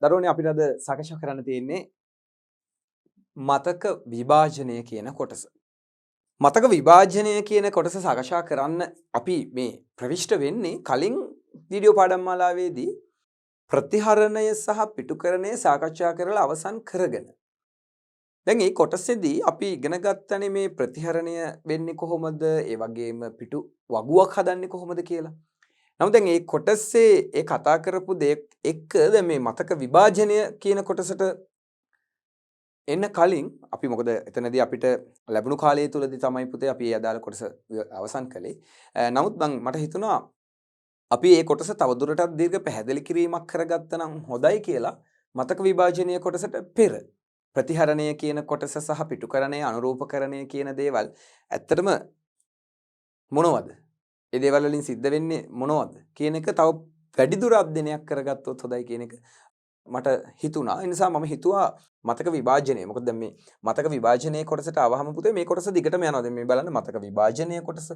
දරුවනේ අපිට අද සාකච්ඡා කරන්න තියෙන්නේ මතක විභාජනය කියන කොටස. මතක විභාජනය කියන කොටස සාකච්ඡා කරන්න අපි මේ ප්‍රවිෂ්ඨ වෙන්නේ කලින් වීඩියෝ පාඩම් මාලාවේදී ප්‍රතිහරණය සහ පිටුකරණය සාකච්ඡා කරලා අවසන් කරගෙන. දැන් මේ කොටසේදී අපි ඉගෙන ගත්තනේ මේ ප්‍රතිහරණය වෙන්නේ කොහොමද? ඒ වගේම පිටු වගුවක් හදන්නේ කොහොමද කියලා. නමුත් දැන් මේ කොටසේ ඒ කතා කරපු දේ එක්ක දැන් මේ මතක විභාජනය කියන කොටසට එන්න කලින් අපි මොකද එතනදී අපිට ලැබුණු කාලය තුලදී තමයි පුතේ අපි ඒ අදාළ කොටස අවසන් කළේ. නමුත් මට හිතුණා අපි මේ කොටස තවදුරටත් දීර්ඝ පැහැදිලි කිරීමක් කරගත්තා නම් හොඳයි කියලා මතක විභාජනීය කොටසට පෙර ප්‍රතිහරණය කියන කොටස සහ පිටුකරණය අනුරූපකරණය කියන දේවල් ඇත්තටම මොනවද? ඒ දේවල් වලින් සිද්ධ වෙන්නේ මොනවද කියන එක තව වැඩිදුර අධ්‍යයනයක් කරගත්තොත් හොඳයි කියන එක මට හිතුණා. ඒ නිසා මම හිතුවා මතක විභාජනය. මොකද දැන් මේ මතක විභාජනයේ කොටසට ආවහම පුතේ මේ කොටස දිගටම යනවා. දැන් මේ බලන්න මතක විභාජනයේ කොටස.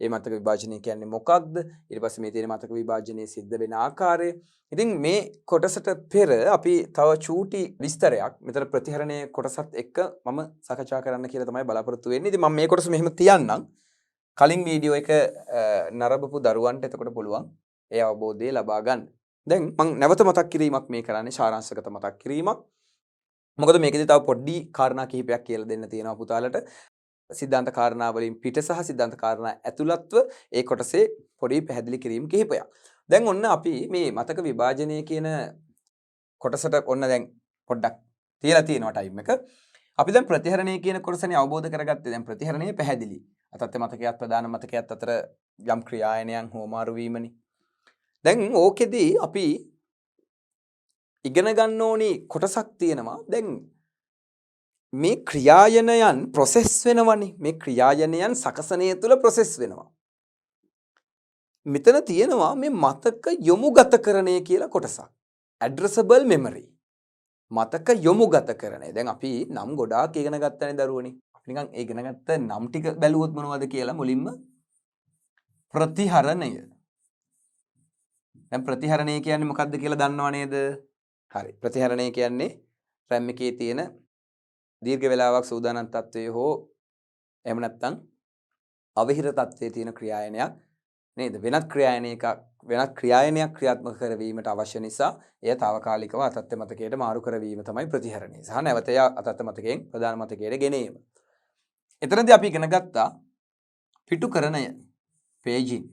මේ මතක විභාජනය කියන්නේ මොකක්ද? ඊට පස්සේ මේ තියෙන මතක විභාජනයේ සිද්ධ වෙන ආකාරය. ඉතින් මේ කොටසට පෙර අපි තව චූටි විස්තරයක් මෙතන ප්‍රතිහරණයේ කොටසත් එක්ක මම සාකච්ඡා කරන්න කියලා තමයි බලාපොරොත්තු වෙන්නේ. ඉතින් මම මේ කොටස මෙහෙම තියන්නම්. කලින් වීඩියෝ එක නරඹපු දරුවන්ට එතකොට පුළුවන් ඒ අවබෝධය ලබා ගන්න. දැන් මම නැවත මතක් කිරීමක් මේ කරන්නේ සාරාංශගත මතක් කිරීමක්. මොකද මේකෙදි තව පොඩි කාරණා කිහිපයක් කියලා දෙන්න තියෙනවා පුතාලට. සිද්ධාන්ත කාරණා වලින් පිට සහ සිද්ධාන්ත කාරණා ඇතුළත්ව ඒ කොටසේ පොඩි පැහැදිලි කිරීම් කිහිපයක්. දැන් ඔන්න අපි මේ මතක විභාජනය කියන කොටසට ඔන්න දැන් පොඩ්ඩක් තියලා තියෙනවා ටයිම් එක. අපි දැන් ප්‍රතිහරණය කියන කොටසනේ අවබෝධ කරගත්තේ. දැන් ප්‍රතිහරණය පැහැදිලි. අතත්ත මතකයක් ප්‍රධාන මතකයක් අතර යම් ක්‍රියායනයන් හෝමාරු වීමනේ. දැන් ඕකෙදී අපි ඉගෙන ගන්න ඕනි කොටසක් තියෙනවා. දැන් මේ ක්‍රියායනයන් ප්‍රොසෙස් වෙනවනේ. මේ ක්‍රියායනයන් සකසනය තුළ ප්‍රොසෙස් වෙනවා. මෙතන තියෙනවා මේ මතක යොමුගතකරණය කියලා කොටසක්. addressable memory. මතක යොමුගතකරණය. දැන් අපි නම් ගොඩාක් ඉගෙන ගත්තනේ දරුවනේ. අපි නිකන් ඒ ඉගෙන ගත්ත නම් ටික බැලුවොත් මොනවද කියලා මුලින්ම ප්‍රතිහරණය. දැන් ප්‍රතිහරණය කියන්නේ මොකක්ද කියලා දන්නව නේද? හරි. ප්‍රතිහරණය කියන්නේ RAM එකේ තියෙන දීර්ඝ වේලාවක් සූදානම් තත්වයේ හෝ එහෙම නැත්නම් අවහිර තත්වයේ තියෙන ක්‍රියායනයක් නේද? වෙනත් ක්‍රියායනයක් ක්‍රියාත්මක කරවීමට අවශ්‍ය නිසා එය తాවකාලිකව අතත්ත මතකයට මාරු කරවීම තමයි ප්‍රතිහරණය. සහ නැවත එය අතත්ත මතකයෙන් ප්‍රධාන මතකයට ගෙනීම. එතනදී අපි ඉගෙන ගත්තා පිටුකරණය, paging.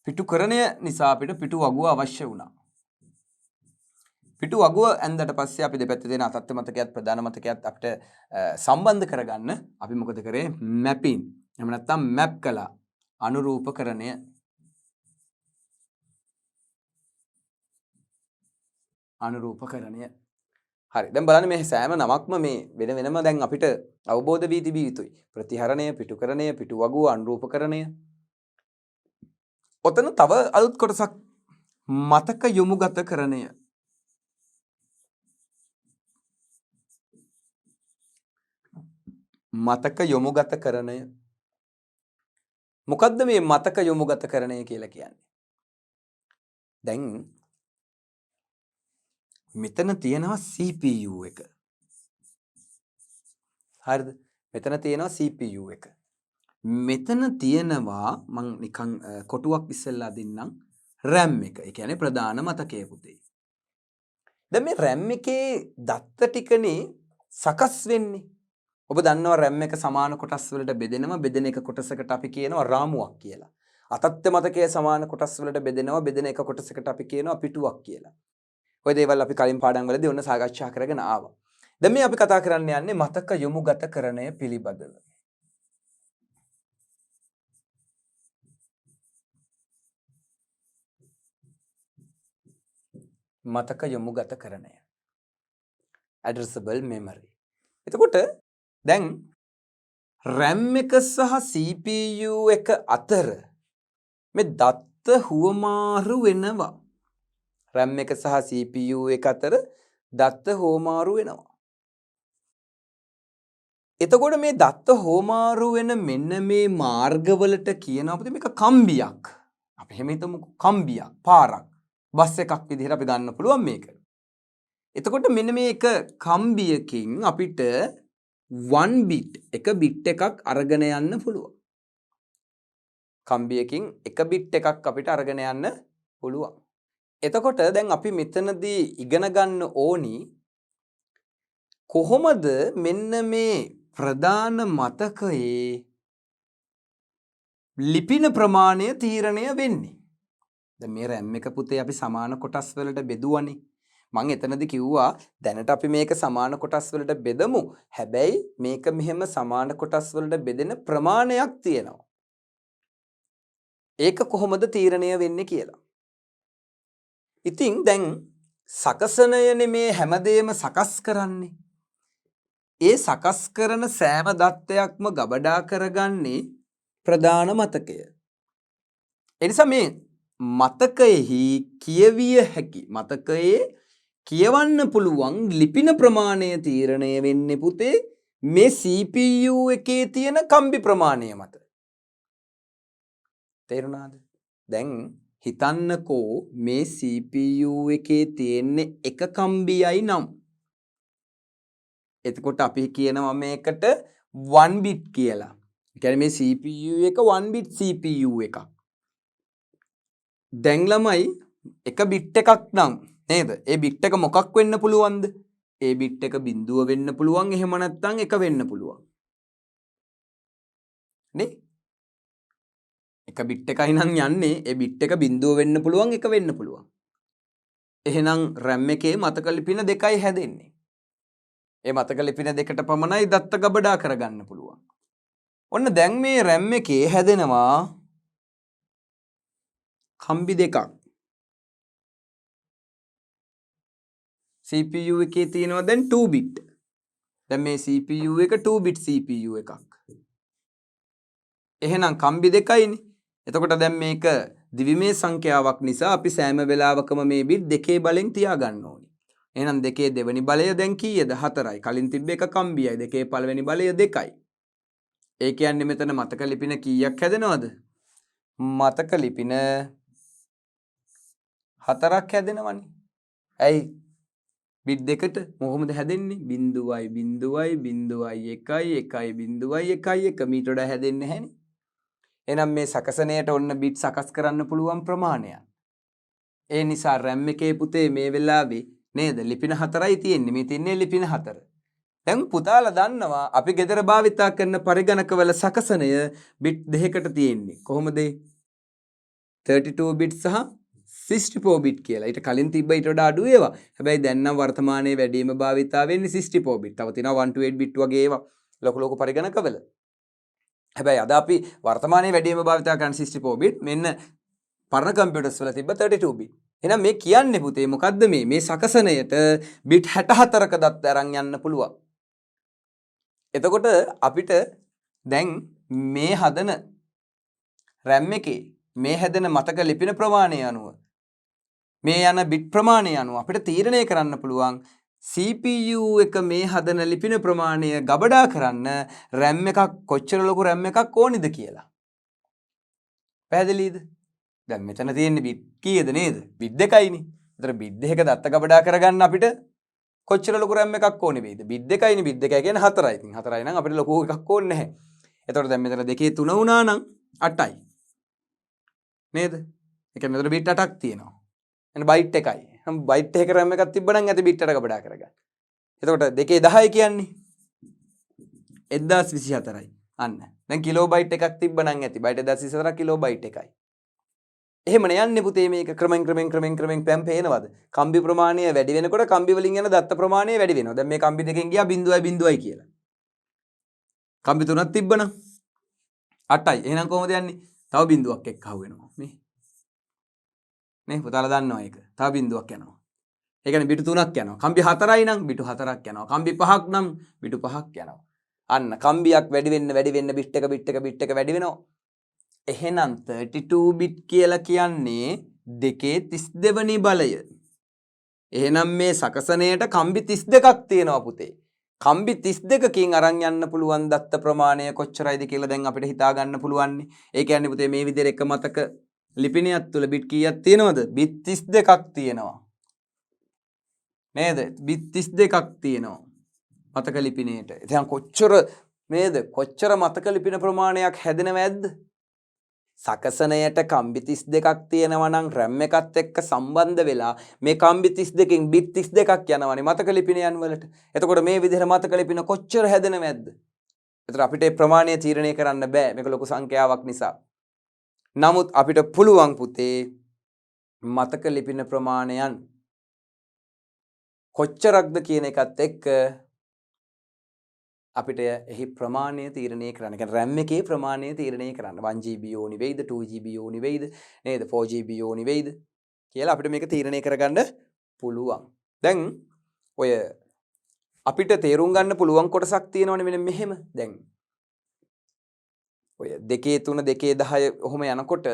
පිටුකරණය නිසා අපිට පිටු වගුව අවශ්‍ය වුණා. පිටු වගුව ඇන්දට පස්සේ අපි දෙපැත්තේ තියෙන අතත්ත මතකයත් ප්‍රධාන මතකයත් අපිට සම්බන්ධ කරගන්න අපි මොකද කරේ? මැපින්. එහෙම නැත්නම් මැප් කළා. අනුරූපකරණය. අනුරූපකරණය. හරි. දැන් බලන්න මේ සෑම නමක්ම මේ වෙන වෙනම දැන් අපිට අවබෝධ වී තිබිය යුතුයි. ප්‍රතිහරණය, පිටුකරණය, පිටු වගුව, අනුරූපකරණය. ඔතන තව අලුත් කොටසක් මතක යොමුගතකරණය. මතක යොමුගතකරණය. මොකද්ද මේ මතක යොමුගතකරණය කියලා කියන්නේ? දැන් මෙතන තියෙනවා CPU එක. හරිද? මෙතන තියෙනවා CPU එක. මෙතන තියෙනවා මං නිකන් කොටුවක් ඉස්සෙල්ලා දෙන්නම් RAM එක. ඒ කියන්නේ ප්‍රධාන මතකයේ පුතේ. දැන් මේ RAM එකේ දත්ත ටිකනේ සකස් වෙන්නේ. ඔබ දන්නවා RAM එක සමාන කොටස් වලට බෙදෙනවා. බෙදෙන එක කොටසකට අපි කියනවා රාමුවක් කියලා. අතත්ත මතකයේ සමාන කොටස් වලට බෙදෙනවා. බෙදෙන එක කොටසකට අපි කියනවා පිටුවක් කියලා. ඔය දේවල් අපි කලින් පාඩම් වලදී ඔන්න සාකච්ඡා කරගෙන ආවා. දැන් මේ අපි කතා කරන්න යන්නේ මතක යොමුගතකරණය පිළිබඳව. මතක යොමුගතකරණය. addressable memory. එතකොට දැන් RAM එක සහ CPU එක අතර මේ දත්ත හුවමාරු වෙනවා. RAM එක සහ CPU එක අතර දත්ත හුවමාරු වෙනවා. එතකොට මේ දත්ත හුවමාරු වෙන මෙන්න මේ මාර්ගවලට කියනවා අපිට මේක කම්බියක්. අපි එහෙම හිතමුකෝ කම්බියක්, පාරක්. බස් එකක් විදිහට අපි ගන්න පුළුවන් මේක. එතකොට මෙන්න මේ එක කම්බියකින් අපිට 1 bit එක bit එකක් අරගෙන යන්න පුළුවන්. කම්බියකින් එක bit එකක් අපිට අරගෙන යන්න පුළුවන්. එතකොට දැන් අපි මෙතනදී ඉගෙන ගන්න ඕනි කොහොමද මෙන්න මේ ප්‍රධාන මතකයේ ලිපින ප්‍රමාණය තීරණය වෙන්නේ. දැන් මේ RAM එක පුතේ අපි සමාන කොටස් වලට බෙදුවනේ. මම එතනදී කිව්වා දැනට අපි මේක සමාන කොටස් වලට බෙදමු. හැබැයි මේක මෙහෙම සමාන කොටස් වලට බෙදෙන ප්‍රමාණයක් තියෙනවා. ඒක කොහොමද තීරණය වෙන්නේ කියලා. ඉතින් දැන් සකසනයනේ මේ හැමදේම සකස් කරන්නේ. ඒ සකස් කරන සෑම දත්තයක්ම ගබඩා කරගන්නේ ප්‍රධාන මතකය. එනිසා මේ මතකයෙහි කියවිය හැකි මතකයේ කියවන්න පුළුවන් ලිපින ප්‍රමාණය තීරණය වෙන්නේ පුතේ මේ CPU එකේ තියෙන කම්බි ප්‍රමාණය මත. තේරුණාද? දැන් හිතන්නකෝ මේ CPU එකේ තියෙන්නේ එක කම්බියයි නම්. එතකොට අපි කියනවා මේකට 1 bit කියලා. ඒ කියන්නේ මේ CPU එක 1 bit CPU එකක්. දැන් ළමයි එක bit එකක් නම් නේද? ඒ bit එක මොකක් වෙන්න පුළුවන්ද? ඒ bit එක බිඳුව වෙන්න පුළුවන්. එහෙම නැත්නම් එක වෙන්න පුළුවන්. නේ? එක bit එකයි නම් යන්නේ ඒ bit එක බිඳුව වෙන්න පුළුවන් එක වෙන්න පුළුවන්. එහෙනම් RAM එකේ මතක ලිපින දෙකයි හැදෙන්නේ. ඒ මතක ලිපින දෙකට පමණයි දත්ත ගබඩා කරගන්න පුළුවන්. ඔන්න දැන් මේ RAM එකේ හැදෙනවා කම්බි දෙකක්. CPU එකේ තියෙනවා දැන් 2 bit. දැන් මේ CPU එක 2 bit CPU එකක්. එහෙනම් කම්බි දෙකයිනේ. එතකොට දැන් මේක දිවිමේ සංඛ්‍යාවක් නිසා අපි සෑම වෙලාවකම මේ bit දෙකේ බලෙන් තියාගන්න ඕනේ. එහෙනම් දෙකේ දෙවෙනි බලය දැන් කීයද? 4යි. කලින් තිබ්බ එක කම්බියයි. දෙකේ පළවෙනි බලය 2යි. ඒ කියන්නේ මෙතන මතක ලිපින කීයක් හැදෙනවද? මතක ලිපින 4ක් හැදෙනවනේ. ඇයි? bit දෙකට මොකමද හැදෙන්නේ? 0.0.1 මීට වඩා හැදෙන්නේ නැහැනේ. එහෙනම් මේ සකසනයට ඔන්න bit සකස් කරන්න පුළුවන් ප්‍රමාණයක්. ඒ නිසා RAM එකේ පුතේ මේ වෙලාවේ නේද ලිපින 4යි තියෙන්නේ. මේ තියන්නේ ලිපින 4. දැන් පුතාලා දන්නවා අපි ගෙදර භාවිතා කරන පරිගණකවල සකසනය bit දෙකකට තියෙන්නේ. කොහොමද? 32 bit සහ 64 bit කියලා. ඊට කලින් තිබ්බ ඊට වඩා අඩු ඒවා. හැබැයි දැන් නම් වර්තමානයේ වැඩිම භාවිතා වෙන්නේ 64 bit. තව තියෙනවා 128 bit වගේ ඒවා ලොකු පරිගණකවල. හැබැයි අද අපි වර්තමානයේ වැඩිම භාවිතා කරන 64 bit මෙන්න පරණ කම්පියුටර්ස් වල තිබ්බ 32 bit. එහෙනම් මේ කියන්නේ පුතේ මොකද්ද මේ සකසනයට bit 64ක දත්ත අරන් යන්න පුළුවන්. එතකොට අපිට දැන් මේ හදන RAM එකේ මේ හැදෙන මතක ලිපින ප්‍රමාණය අනුව මේ යන bit ප්‍රමාණය අනුව අපිට තීරණය කරන්න පුළුවන් CPU එක මේ හදන ලිපින ප්‍රමාණය ගබඩා කරන්න RAM එකක් කොච්චර ලොකු RAM එකක් ඕනිද කියලා. පැහැදිලිද? දැන් මෙතන තියෙන්නේ bit කීයද නේද? bit දෙකයිනේ. ඒතර bit දෙක දත්ත ගබඩා කරගන්න අපිට කොච්චර ලොකු RAM එකක් ඕනේ වෙයිද? bit දෙකයිනේ. bit දෙකයි කියන්නේ 4යි. ඉතින් 4යි නම් අපිට ලොකු එකක් ඕනේ නැහැ. එතකොට දැන් මෙතන දෙකේ 3 වුණා නම් 8යි. නේද? ඒ කියන්නේ මෙතන bit 8ක් තියෙනවා. එන්න byte එකයි. නම් byte එකක RAM එකක් තිබ්බනම් ඇති bit 8 ගබඩා කරගන්න. එතකොට දෙකේ 10 කියන්නේ 1024යි. අන්න. දැන් කිලෝබයිට් එකක් තිබ්බනම් ඇති. byte 1024 කිලෝබයිට් එකයි. එහෙමනේ යන්නේ පුතේ මේක ක්‍රමෙන් පැම් පේනවද? කම්බි ප්‍රමාණය වැඩි වෙනකොට කම්බි වලින් යන දත්ත ප්‍රමාණය වැඩි වෙනවා. දැන් මේ කම්බි දෙකෙන් ගියා 0.0යි කියලා. කම්බි තුනක් තිබ්බනම් 8යි. එහෙනම් කොහොමද යන්නේ? තව බිඳුවක් එක්ක අහු වෙනවා. නේ පුතාලා දන්නවා ඒක. තව බිඳුවක් යනවා. ඒ කියන්නේ බිටු 3ක් යනවා. කම්බි 4යි නම් බිටු 4ක් යනවා. කම්බි 5ක් නම් බිටු 5ක් යනවා. අන්න කම්බියක් වැඩි වෙන්න bit එක වැඩි වෙනවා. එහෙනම් 32 bit කියලා කියන්නේ දෙකේ 32 වෙනි බලය. එහෙනම් මේ සකසනයට කම්බි 32ක් තියෙනවා පුතේ. කම්බි 32කින් අරන් යන්න පුළුවන් දත්ත ප්‍රමාණය කොච්චරයිද කියලා දැන් අපිට හිතා ගන්න පුළුවන්. ඒ කියන්නේ පුතේ මේ විදිහට එක මතක ලිපිනයක් තුල බිට් කීයක් තියෙනවද? බිට් 32ක් තියෙනවා. නේද? බිට් 32ක් තියෙනවා. මතක ලිපිනයේට. ඉතින් කොච්චර නේද? කොච්චර මතක ලිපින ප්‍රමාණයක් හැදෙනව ඇද්ද? සකසනයට කම්බි 32ක් තියෙනවා නම් RAM එකත් එක්ක සම්බන්ධ වෙලා මේ කම්බි 32කින් බිට් 32ක් යනවනේ මතක ලිපිනයන් වලට. එතකොට මේ විදිහට මතක ලිපින කොච්චර හැදෙනව ඇද්ද? එතකොට අපිට මේ ප්‍රමාණය තීරණය කරන්න බෑ. මේක ලොකු සංඛ්‍යාවක් නිසා. නමුත් අපිට පුළුවන් පුතේ මතක ලිපින ප්‍රමාණයන් කොච්චරක්ද කියන එකත් එක්ක අපිට එහි ප්‍රමාණය තීරණය කරන්න. ඒ කියන්නේ RAM එකේ ප්‍රමාණය තීරණය කරන්න. 1GB ඕනි වෙයිද 2GB ඕනි වෙයිද නේද 4GB ඕනි වෙයිද කියලා අපිට මේක තීරණය කරගන්න පුළුවන්. දැන් ඔය අපිට තේරුම් ගන්න පුළුවන් කොටසක් තියෙනවනේ මෙන්න මෙහෙම. දැන් ඔය 2 3 2 10 ඔහොම යනකොට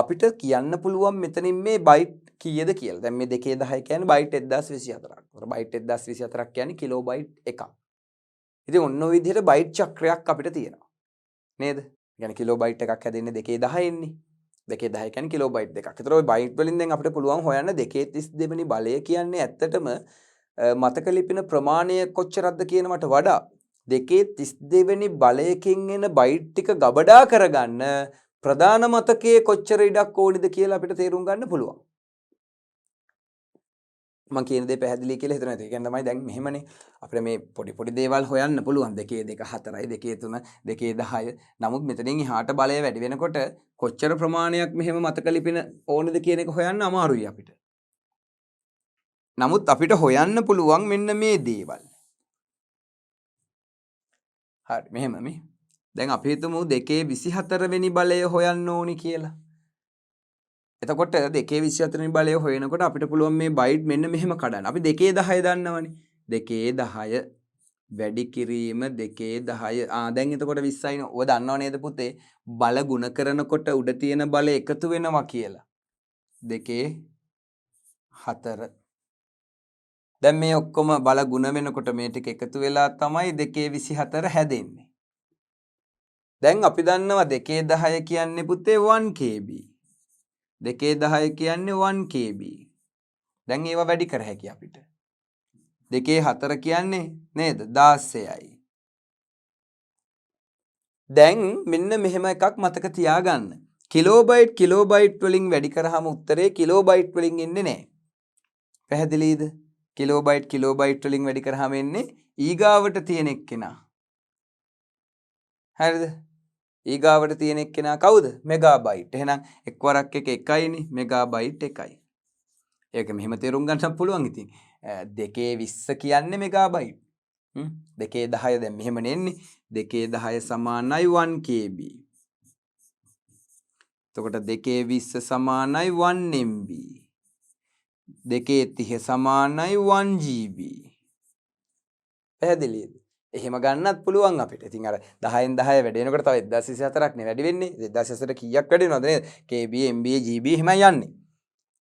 අපිට කියන්න පුළුවන් මෙතනින් මේ බයිට් කීයද කියලා. දැන් මේ 2 10 කියන්නේ බයිට් 1024ක්. බයිට් 1024ක් කියන්නේ කිලෝබයිට් එකක්. ඉතින් ඔන්න ඔය විදිහට බයිට් චක්‍රයක් අපිට තියෙනවා. නේද? يعني කිලෝබයිට් එකක් හැදෙන්නේ 210 න්නේ. 210 කියන්නේ කිලෝබයිට් දෙකක්. ඒතර ඔය බයිට් වලින් දැන් අපිට පුළුවන් හොයන්න 232 වෙනි බලය කියන්නේ ඇත්තටම මතක ලිපින ප්‍රමාණය කොච්චරක්ද කියනවට වඩා 232 වෙනි බලයකින් එන බයිට් ටික ගබඩා කරගන්න ප්‍රධාන මතකයේ කොච්චර ඉඩක් ඕනිද කියලා අපිට තේරුම් ගන්න පුළුවන්. මම කියන දේ පැහැදිලි කියලා හිතනවා. ඒ කියන්නේ තමයි දැන් මෙහෙමනේ අපිට මේ පොඩි පොඩි දේවල් හොයන්න පුළුවන්. 2 2 4යි 2 3 2 10. නමුත් මෙතනින් එහාට බලය වැඩි වෙනකොට කොච්චර ප්‍රමාණයක් මෙහෙම මතක ලිපින ඕනද කියන එක හොයන්න අමාරුයි අපිට. නමුත් අපිට හොයන්න පුළුවන් මෙන්න මේ දේවල්. හරි මෙහෙම මේ. දැන් අපි හිතමු 224 වෙනි බලය හොයන්න ඕනි කියලා. එතකොට 224 වෙනි බලය හොයනකොට අපිට පුළුවන් මේ බයිට් මෙන්න මෙහෙම කඩන්න. අපි 210 දන්නවනේ. 210 වැඩි කිරීම 210. දැන් එතකොට 20යි. ඔය දන්නව නේද පුතේ? බල ගුණ කරනකොට උඩ තියෙන බල එකතු වෙනවා කියලා. 2 4. දැන් මේ ඔක්කොම බල ගුණ වෙනකොට මේ ටික එකතු වෙලා තමයි 224 හැදෙන්නේ. දැන් අපි දන්නවා 210 කියන්නේ පුතේ 1KB. 210 කියන්නේ 1KB. දැන් ඒවා වැඩි කර හැකි අපිට. 2 4 කියන්නේ නේද 16යි. දැන් මෙන්න මෙහෙම එකක් මතක තියාගන්න. කිලෝබයිට් වලින් වැඩි කරාම උත්තරේ කිලෝබයිට් වලින් එන්නේ නැහැ. පැහැදිලිද? කිලෝබයිට් වලින් වැඩි කරාම එන්නේ ඊගාවට තියෙන එක්කෙනා. හරිද? ඊගාවට තියෙන එක්කෙනා කවුද? මෙගාබයිට්. එහෙනම් එක්වරක් එක එකයිනේ මෙගාබයිට් එකයි. ඒක මෙහෙම තේරුම් ගන්න පුළුවන් ඉතින්. 220 කියන්නේ මෙගාබයිට්. 210 දැන් මෙහෙම නෙන්නේ. 210 සමානයි 1KB. එතකොට 220 සමානයි 1MB. 230 සමානයි 1GB. පැහැදිලිද? එහෙම ගන්නත් පුළුවන් අපිට. ඉතින් අර 10න් 10 වැඩි වෙනකොට තව 1024ක් නේ වැඩි වෙන්නේ. 1024 කීයක් වැඩි වෙනවද නේද? KB, MB, GB එහෙමයි යන්නේ.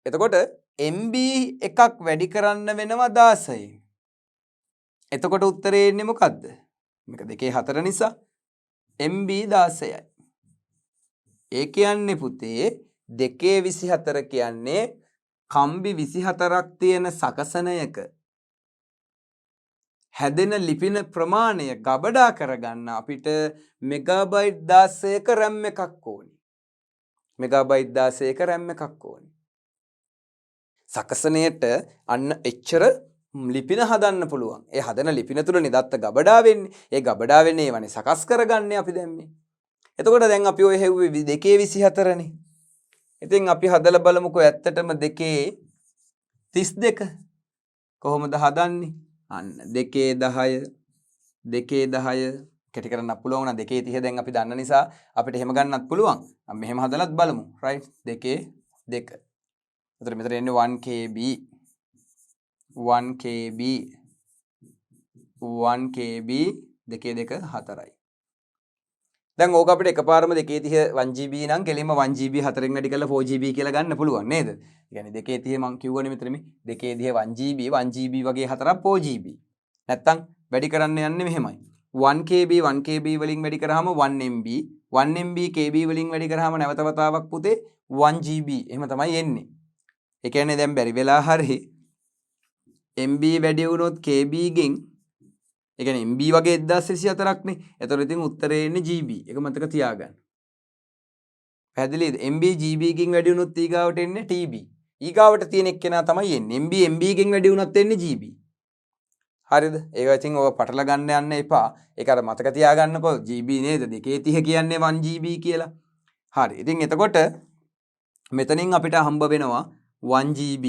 එතකොට MB එකක් වැඩි කරන්න වෙනවා 16යි. එතකොට උත්තරේ එන්නේ මොකද්ද? මේක 2 4 නිසා MB 16යි. ඒ කියන්නේ පුතේ 224 කියන්නේ කම්බි 24ක් තියෙන සකසනයක හැදෙන ලිපින ප්‍රමාණය ගබඩා කරගන්න අපිට මෙගාබයිට් 16ක RAM එකක් ඕනි. මෙගාබයිට් 16ක RAM එකක් ඕනි. සකසනයට අන්න එච්චර ලිපින හදන්න පුළුවන්. ඒ හදන ලිපින තුලනේ දත්ත ගබඩා වෙන්නේ. ඒ ගබඩා වෙන්නේ ඒවනේ සකස් කරගන්නේ අපි දැන් මේ. එතකොට දැන් අපි ඔය හෙව්වේ 224නේ. ඉතින් අපි හදලා බලමුකෝ ඇත්තටම 232 කොහොමද හදන්නේ? අන්න 210 කැටි කරන්න පුළුවන් වුණා 230 දැන් අපි දන්න නිසා අපිට එහෙම ගන්නත් පුළුවන්. අපි මෙහෙම හදලත් බලමු. right 2 2. එතකොට මෙතන එන්නේ 1KB 1KB 2 2 4යි. දැන් ඕක අපිට එකපාරම 230 1GB නම් කෙලින්ම 1GB 4න් වැඩි කරලා 4GB කියලා ගන්න පුළුවන් නේද? ඒ කියන්නේ 230 මම කිව්වනේ මෙතන මේ 230 1GB වගේ 4ක් 4GB. නැත්තම් වැඩි කරන්න යන්නේ මෙහෙමයි. 1KB වලින් වැඩි කරාම 1MB 1 MB KB වලින් වැඩි කරාම නැවත වතාවක් පුතේ 1 GB එහෙම තමයි එන්නේ. ඒ කියන්නේ දැන් බැරි වෙලා හරි MB වැඩි වුණොත් KB ගෙන් ඒ කියන්නේ MB වගේ 1224ක් නේ. එතකොට ඉතින් උත්තරේ එන්නේ GB. ඒක මතක තියාගන්න. පැහැදිලිද? MB GB ගෙන් වැඩි වුණොත් ඊගාවට එන්නේ TB. ඊගාවට තියෙන එක්කෙනා තමයි එන්නේ. MB ගෙන් වැඩි වුණත් එන්නේ GB. හරිද? ඒක ඉතින් ඔය පටල ගන්න යන්න එපා. ඒක අර මතක තියාගන්නකෝ GB නේද? 230 කියන්නේ 1 GB කියලා. හරි. ඉතින් එතකොට මෙතනින් අපිට හම්බ වෙනවා 1 GB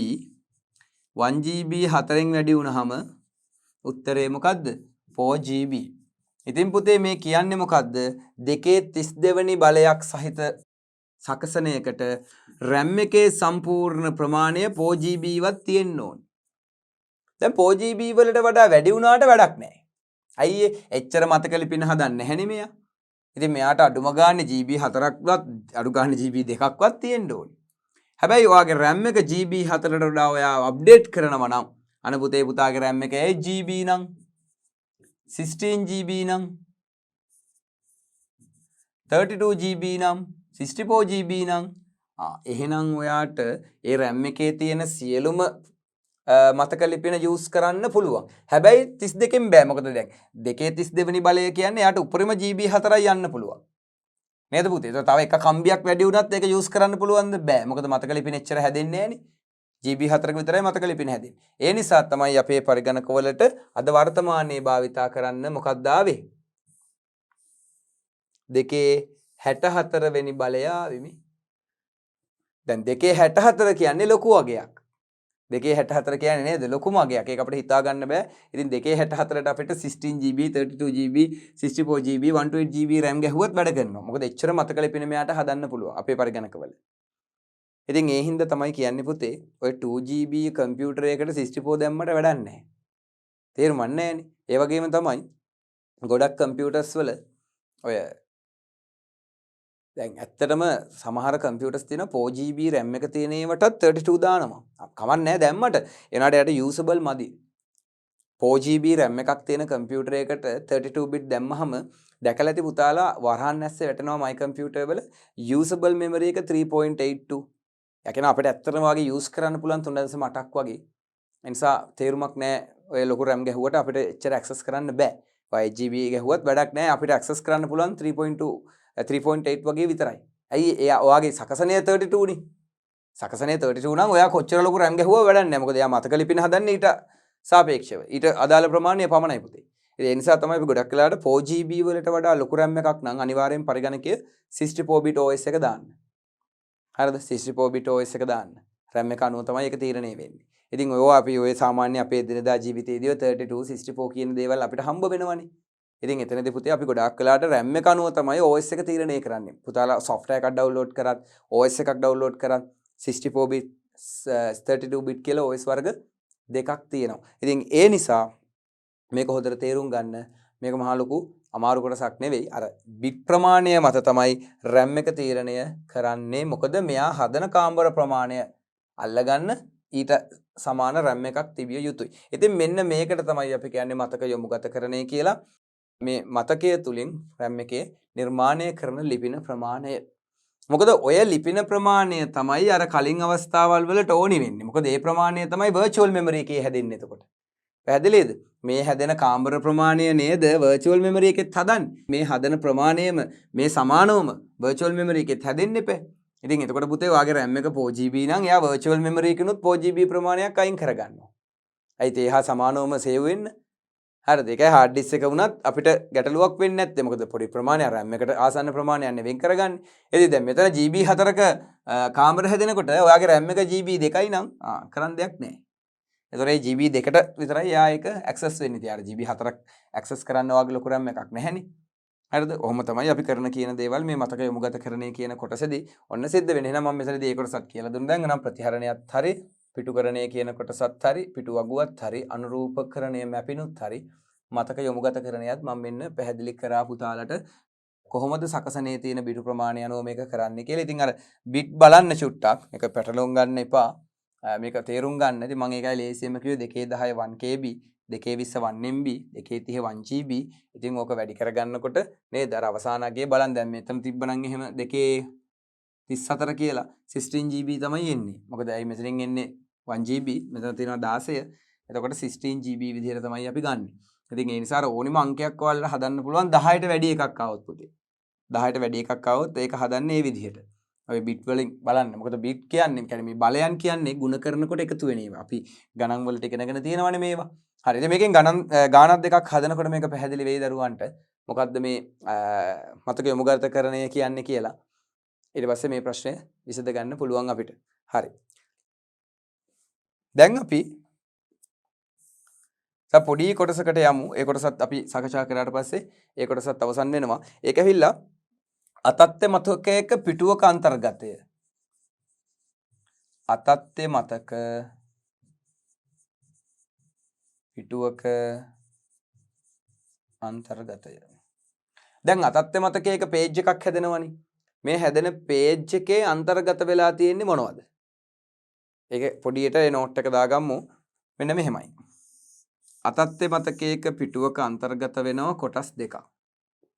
1 GB 4න් වැඩි වුණාම උත්තරේ මොකද්ද? 4 GB. ඉතින් පුතේ මේ කියන්නේ මොකද්ද? 232 වෙනි බලයක් සහිත සකසනයකට RAM එකේ සම්පූර්ණ ප්‍රමාණය 4 GB වත් තියෙන්න ඕනේ. දැන් 4 GB වලට වඩා වැඩි වුණාට වැඩක් නැහැ. අයියේ එච්චර මතක ලිපින හදන්නේ නැහැ නේ මෙයා. ඉතින් මෙයාට අඩුම ගානේ GB 4ක්වත් අඩු ගානේ GB 2ක්වත් තියෙන්න ඕනේ. හැබැයි ඔයාගේ RAM එක GB 4ට වඩා ඔයා අප්ඩේට් කරනවා නම් අන පුතේ පුතාගේ RAM එක 8 GB නම් 16 GB නම් 32 GB නම් 64 GB නම් එහෙනම් ඔයාට ඒ RAM එකේ තියෙන සියලුම මතක ලිපින යූස් කරන්න පුළුවන්. හැබැයි 32කින් බෑ. මොකද දැන් 232 වෙනි බලය කියන්නේ යාට උපරිම GB 4යි යන්න පුළුවන්. නේද පුතේ? ඒක තව එක කම්බියක් වැඩි වුණත් ඒක යූස් කරන්න පුළුවන්ද? බෑ. මොකද මතක ලිපින එච්චර හැදෙන්නේ නෑනේ. GB 4ක විතරයි මතක ලිපින හැදෙන්නේ. ඒ නිසා තමයි අපේ පරිගණකවලට අද වර්තමානයේ භාවිතා කරන්න මොකක්ද ආවේ? 264 වෙනි බලය ආවෙමි. දැන් 264 කියන්නේ ලොකු අගයක්. 264 කියන්නේ නේද ලොකුම අගයක්. ඒක අපිට හිතා ගන්න බෑ. ඉතින් 264ට අපිට 16GB 32GB 64GB 128GB RAM ගැහුවත් වැඩ කරනවා. මොකද එච්චර මතක ලිපින මෙයාට හදන්න පුළුවන් අපේ පරිගණකවල. ඉතින් ඒ හින්දා තමයි කියන්නේ පුතේ ඔය 2GB කම්පියුටරයකට 64 දැම්මට වැඩක් නැහැ. තේරුම් ගන්නෑ නේ. ඒ වගේම තමයි ගොඩක් කම්පියුටර්ස් වල ඔය දැන් ඇත්තටම සමහර කම්පියුටර්ස් තියෙන 4GB RAM එක තියෙන ඒවටත් 32 දානවා. කමක් නැහැ දැම්මට. එනවාට යට යූසබල් මදි. 4GB RAM එකක් තියෙන කම්පියුටරයකට 32 bit දැම්මහම දැකලා ඇති පුතාලා වරහන් ඇස්සේ වැටෙනවා my computer වල යූසබල් memory එක 3.82. ඒ කියන්නේ අපිට ඇත්තටම වගේ යූස් කරන්න පුළුවන් 3.8ක් වගේ. ඒ නිසා තේරුමක් නැහැ ඔය ලොකු RAM ගැහුවට අපිට එච්චර access කරන්න බෑ. 5GB ගැහුවත් වැඩක් නැහැ අපිට access කරන්න පුළුවන් 3.2 3.8 වගේ විතරයි. ඇයි එයා ඔයාගේ සකසනය 32 නේ. සකසනය 32 නම් ඔයා කොච්චර ලොකු RAM ගැහුවා වැඩක් නැහැ. මොකද එයා මතක ලිපින හදන්නේ ඊට සාපේක්ෂව. ඊට අදාළ ප්‍රමාණය පමණයි පුතේ. ඒ නිසා තමයි අපි ගොඩක් වෙලාවට 4GB වලට වඩා ලොකු RAM එකක් නම් අනිවාර්යෙන් පරිගණකයේ 64 bit OS එක දාන්න. හරිද? 64 bit OS එක දාන්න. RAM එක අනුව තමයි ඒක තීරණය වෙන්නේ. ඉතින් ඔය අපි ඔය සාමාන්‍ය අපේ දිනදා ජීවිතයේදී 32 64 කියන දේවල් අපිට හම්බ වෙනවනේ. ඉතින් එතනදී පුතේ අපි ගොඩාක් වෙලාට RAM එක අනුව තමයි OS එක තීරණය කරන්නේ. පුතාලා software එකක් download කරත් OS එකක් download කරත් 64 bit 32 bit කියලා OS වර්ග දෙකක් තියෙනවා. ඉතින් ඒ නිසා මේක හොඳට තේරුම් ගන්න මේක මහා ලොකු අමාරු කොටසක් නෙවෙයි. අර bit ප්‍රමාණය මත තමයි RAM එක තීරණය කරන්නේ. මොකද මෙයා හදන කාමර ප්‍රමාණය අල්ලගන්න ඊට සමාන RAM එකක් තිබිය යුතුයි. ඉතින් මෙන්න මේකට තමයි අපි කියන්නේ මතක යොමුගතකරණය කියලා. මේ මතකය තුලින් RAM එකේ නිර්මාණය කරන ලිපින ප්‍රමාණය. මොකද ඔය ලිපින ප්‍රමාණය තමයි අර කලින් අවස්ථාවල් වලට ඕනි වෙන්නේ. මොකද ඒ ප්‍රමාණය තමයි virtual memory එකේ හැදෙන්නේ එතකොට. පැහැදිලිද? මේ හැදෙන කාමර ප්‍රමාණය නේද virtual memory එකෙත් හදන්නේ. මේ හදන ප්‍රමාණයම මේ සමානවම virtual memory එකෙත් හැදෙන්න එපා. ඉතින් එතකොට පුතේ ඔයාගේ RAM එක 4GB නම් එයා virtual memory එකනොත් 4GB ප්‍රමාණයක් අයින් කරගන්නවා. අයිත් ඒ හා සමානවම සේව් වෙන්න. හරිද? ඒකයි hard disk එක වුණත් අපිට ගැටලුවක් වෙන්නේ නැත්තේ. මොකද පොඩි ප්‍රමාණයක් RAM එකට ආසන්න ප්‍රමාණයක් නෙවෙයි කරගන්නේ. ඉතින් දැන් මෙතන GB 4ක කාමර හැදෙනකොට ඔයාගේ RAM එක GB 2යි නම් කරන්න දෙයක් නැහැ. ඒතොර ඒ GB 2ට විතරයි යා එක access වෙන්නේ. ඉතින් අර GB 4ක් access කරන්න ඔයාගේ ලොකු RAM එකක් නැහැනේ. හරිද? ඔහොම තමයි අපි කරන කියන දේවල් මේ මතක යොමුගතකරණය කියන කොටසදී ඔන්න සිද්ධ වෙන්නේ. එහෙනම් මම මෙතනදී ඒ කොටසත් කියලා දුන්නා. දැන් නම් ප්‍රතිහරණයත් හරි පිටුකරණය කියන කොටසත් හරි පිටු වගුවත් හරි අනුරූපකරණය මැපිනුත් හරි මතක යොමුගතකරණයත් මම මෙන්න පැහැදිලි කරා පුතාලට කොහොමද සකසනේ තියෙන බිටු ප්‍රමාණය අනුව මේක කරන්නේ කියලා. ඉතින් අර බිට් බලන්න චුට්ටක් මේක පැටලුම් ගන්න එපා. මේක තේරුම් ගන්න. ඉතින් මම ඒකයි ලේසියෙන්ම කිව්වේ 210 1KB 220 1MB 230 1GB. ඉතින් ඕක වැඩි කරගන්නකොට නේද අර අවසානයේ බලන්න දැන් මෙතන තිබ්බනම් එහෙම 234 කියලා 16GB තමයි එන්නේ. මොකද ඇයි මෙතනින් එන්නේ 1GB මෙතන තියෙනවා 16. එතකොට 16GB විදිහට තමයි අපි ගන්නෙ. ඉතින් ඒ නිසා අර ඕනිම අංකයක් ඔයාලට හදන්න පුළුවන් 10ට වැඩි එකක් ආවොත් පුතේ. 10ට වැඩි එකක් ආවොත් ඒක හදන්නේ මේ විදිහට. අපි බිට් වලින් බලන්න. මොකද බිට් කියන්නේ මේ බලයන් කියන්නේ ಗುಣ කරනකොට එකතු වෙන ඒවා. අපි ගණන් වලට ඉගෙනගෙන තියෙනවනේ මේවා. හරි. ඉතින් මේකෙන් ගානක් දෙකක් හදනකොට මේක පැහැදිලි වෙයි දරුවන්ට. මොකද්ද මේ මතක යොමුගතකරණය කියන්නේ කියලා. ඊට පස්සේ මේ ප්‍රශ්නය විසඳ ගන්න පුළුවන් අපිට. හරි. දැන් අපි පොඩි කොටසකට යමු. ඒ කොටසත් අපි සාකච්ඡා කරාට පස්සේ ඒ කොටසත් අවසන් වෙනවා. ඒක ඇවිල්ලා අතත්ත්‍ය මතකයක පිටුවක අන්තර්ගතය. අතත්ත්‍ය මතක පිටුවක අන්තර්ගතය. දැන් අතත්ත්‍ය මතකයක පේජ් එකක් හැදෙනවනේ. මේ හැදෙන පේජ් එකේ අන්තර්ගත වෙලා තියෙන්නේ මොනවද? ඒක පොඩියට ඒ නෝට් එක දාගමු. මෙන්න මෙහෙමයි. අතත්ත්‍ය මතකයක පිටුවක අන්තර්ගත වෙනවා කොටස් දෙකක්.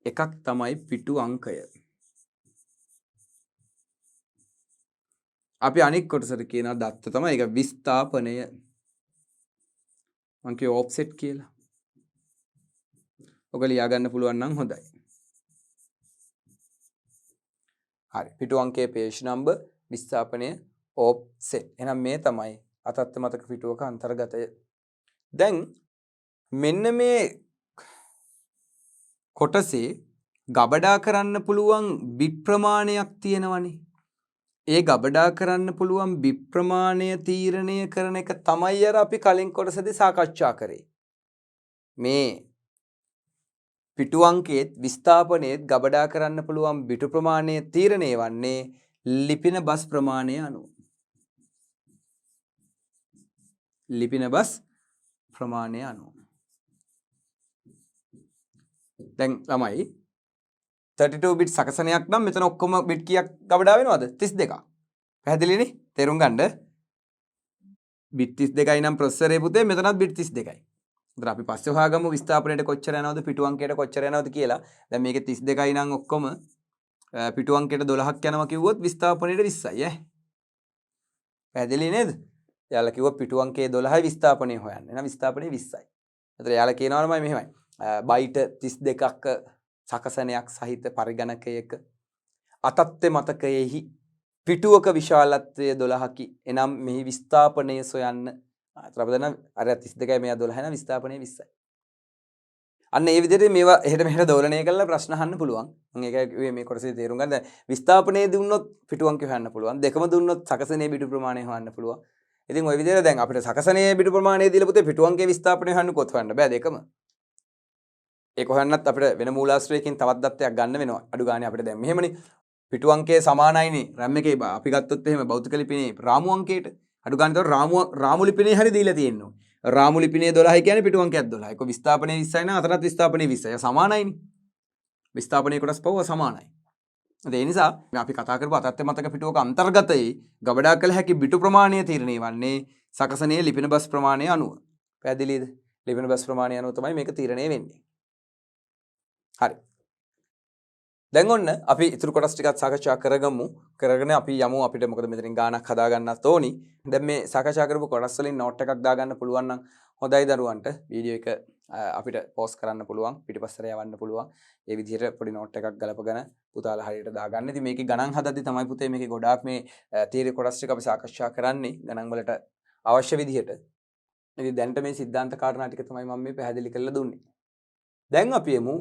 එකක් තමයි පිටු අංකය. අපි අනික් කොටසට කියනවා දත්ත තමයි. ඒක විස්ථාපනය. මං කිය ඔෆ්සෙට් කියලා. ඔක ලියා ගන්න පුළුවන් නම් හොඳයි. හරි. පිටු අංකයේ පේජ් නම්බර් විස්ථාපනය ඔෆ්සෙට්. එහෙනම් මේ තමයි අතත්ත්‍ය මතක පිටුවක අන්තර්ගතය. දැන් මෙන්න මේ කොටසේ ගබඩා කරන්න පුළුවන් බිට් ප්‍රමාණයක් තියෙනවනේ. ඒ ගබඩා කරන්න පුළුවන් බිට් ප්‍රමාණය තීරණය කරන එක තමයි අර අපි කලින් කොටසදී සාකච්ඡා කරේ. මේ පිටු අංකයේත් විස්ථාපනයේත් ගබඩා කරන්න පුළුවන් බිටු ප්‍රමාණය තීරණය වන්නේ ලිපින බස් ප්‍රමාණය අනුව. ලිපින බස් ප්‍රමාණය අනුව. දැන් ළමයි 32 බිට් සකසනයක් නම් මෙතන ඔක්කොම බිට් කීයක් ගබඩා වෙනවද? 32ක්. පැහැදිලිනේ? තේරුම් ගන්න. බිට් 32යි නම් ප්‍රොසෙසරේ පුතේ මෙතනත් බිට් 32යි. ඉතින් අපි පස්සේ හොයාගමු විස්ථාපනයට කොච්චර යනවද පිටු අංකයට කොච්චර යනවද කියලා. දැන් මේකේ 32යි නම් ඔක්කොම පිටු අංකයට 12ක් යනවා කිව්වොත් විස්ථාපනයට 20යි ඈ. පැහැදිලි නේද? එයාලා කිව්වා පිටු අංකයේ 12යි විස්ථාපනය හොයන්න. එහෙනම් විස්ථාපනයේ 20යි. ඒතර එයාලා කියනවා නම් මෙහෙමයි. බයිට 32ක් සකසනයක් සහිත පරිගණකයක අතත්ත්‍ය මතකයෙහි පිටුවක විශාලත්වය 12කි. එනම් මෙහි විස්ථාපනය සොයන්න. අතර අපිට දැන් අර 32යි මෙයා 12යි නම් විස්ථාපනය 20යි. අන්න ඒ විදිහට මේවා එහෙට මෙහෙට දෝලණය කරලා ප්‍රශ්න අහන්න පුළුවන්. මම ඒකයි මේ කොටසේ තේරුම් ගන්න. දැන් විස්ථාපනයේ දුන්නොත් පිටු අංක හොයන්න පුළුවන්. දෙකම දුන්නොත් සකසනයේ පිටු ප්‍රමාණය හොයන්න පුළුවන්. ඉතින් ওই විදිහට දැන් අපිට සකසනයේ පිටු ප්‍රමාණය දීලා පුතේ පිටු අංකයේ විස්ථාපනය හොයන්න කොත් හොයන්න බෑ දෙකම. ඒක හොයන්නත් අපිට වෙන මූලාශ්‍රයකින් තවත් දත්තයක් ගන්න වෙනවා. අඩු ගානේ අපිට දැන් මෙහෙමනේ පිටු අංකයේ සමානයිනේ RAM එකේ අපි ගත්තොත් එහෙම භෞතික ලිපිනේ රාමු අංකයට. අඩු ගානේ තව රාමු ලිපිනේ හරි දීලා තියෙනවා. රාමු ලිපිනේ 12යි කියන්නේ පිටු අංකයක් 12යි. ඒක විස්ථාපනයේ 20යි නම් අතරත් විස්ථාපනයේ 20යි. සමානයිනේ. විස්ථාපනයේ කොටස් පව සමානයි. ඒ නිසා අපි කතා කරපු අතත්ත්‍ය මතක පිටුවක අන්තර්ගතයේ ගබඩා කළ හැකි බිටු ප්‍රමාණය තීරණය වන්නේ සකසනයේ ලිපින බස් ප්‍රමාණය අනුව. පැහැදිලිද? ලිපින බස් ප්‍රමාණය අනුව තමයි මේක තීරණය වෙන්නේ. හරි. දැන් ඔන්න අපි ඉතුරු කොටස් ටිකත් සාකච්ඡා කරගමු. කරගෙන අපි යමු අපිට මොකද මෙතනින් ගානක් හදා ගන්නත් ඕනි. දැන් මේ සාකච්ඡා කරපු කොටස් වලින් නෝට් එකක් දාගන්න පුළුවන් නම් හොඳයි දරුවන්ට. වීඩියෝ එක අපිට පෝස් කරන්න පුළුවන්. පිටිපස්සට යවන්න පුළුවන්. ඒ විදිහට පොඩි නෝට් එකක් ගලපගෙන පුතාලා හරියට දාගන්න. ඉතින් මේකේ ගණන් හදද්දි තමයි පුතේ මේකේ ගොඩාක් මේ තීරේ කොටස් ටික අපි සාකච්ඡා කරන්නේ ගණන් වලට අවශ්‍ය විදිහට. ඉතින් දැනට මේ સિદ્ધාන්ත කාරණා ටික තමයි මම මේ පැහැදිලි කරලා දුන්නේ. දැන් අපි යමු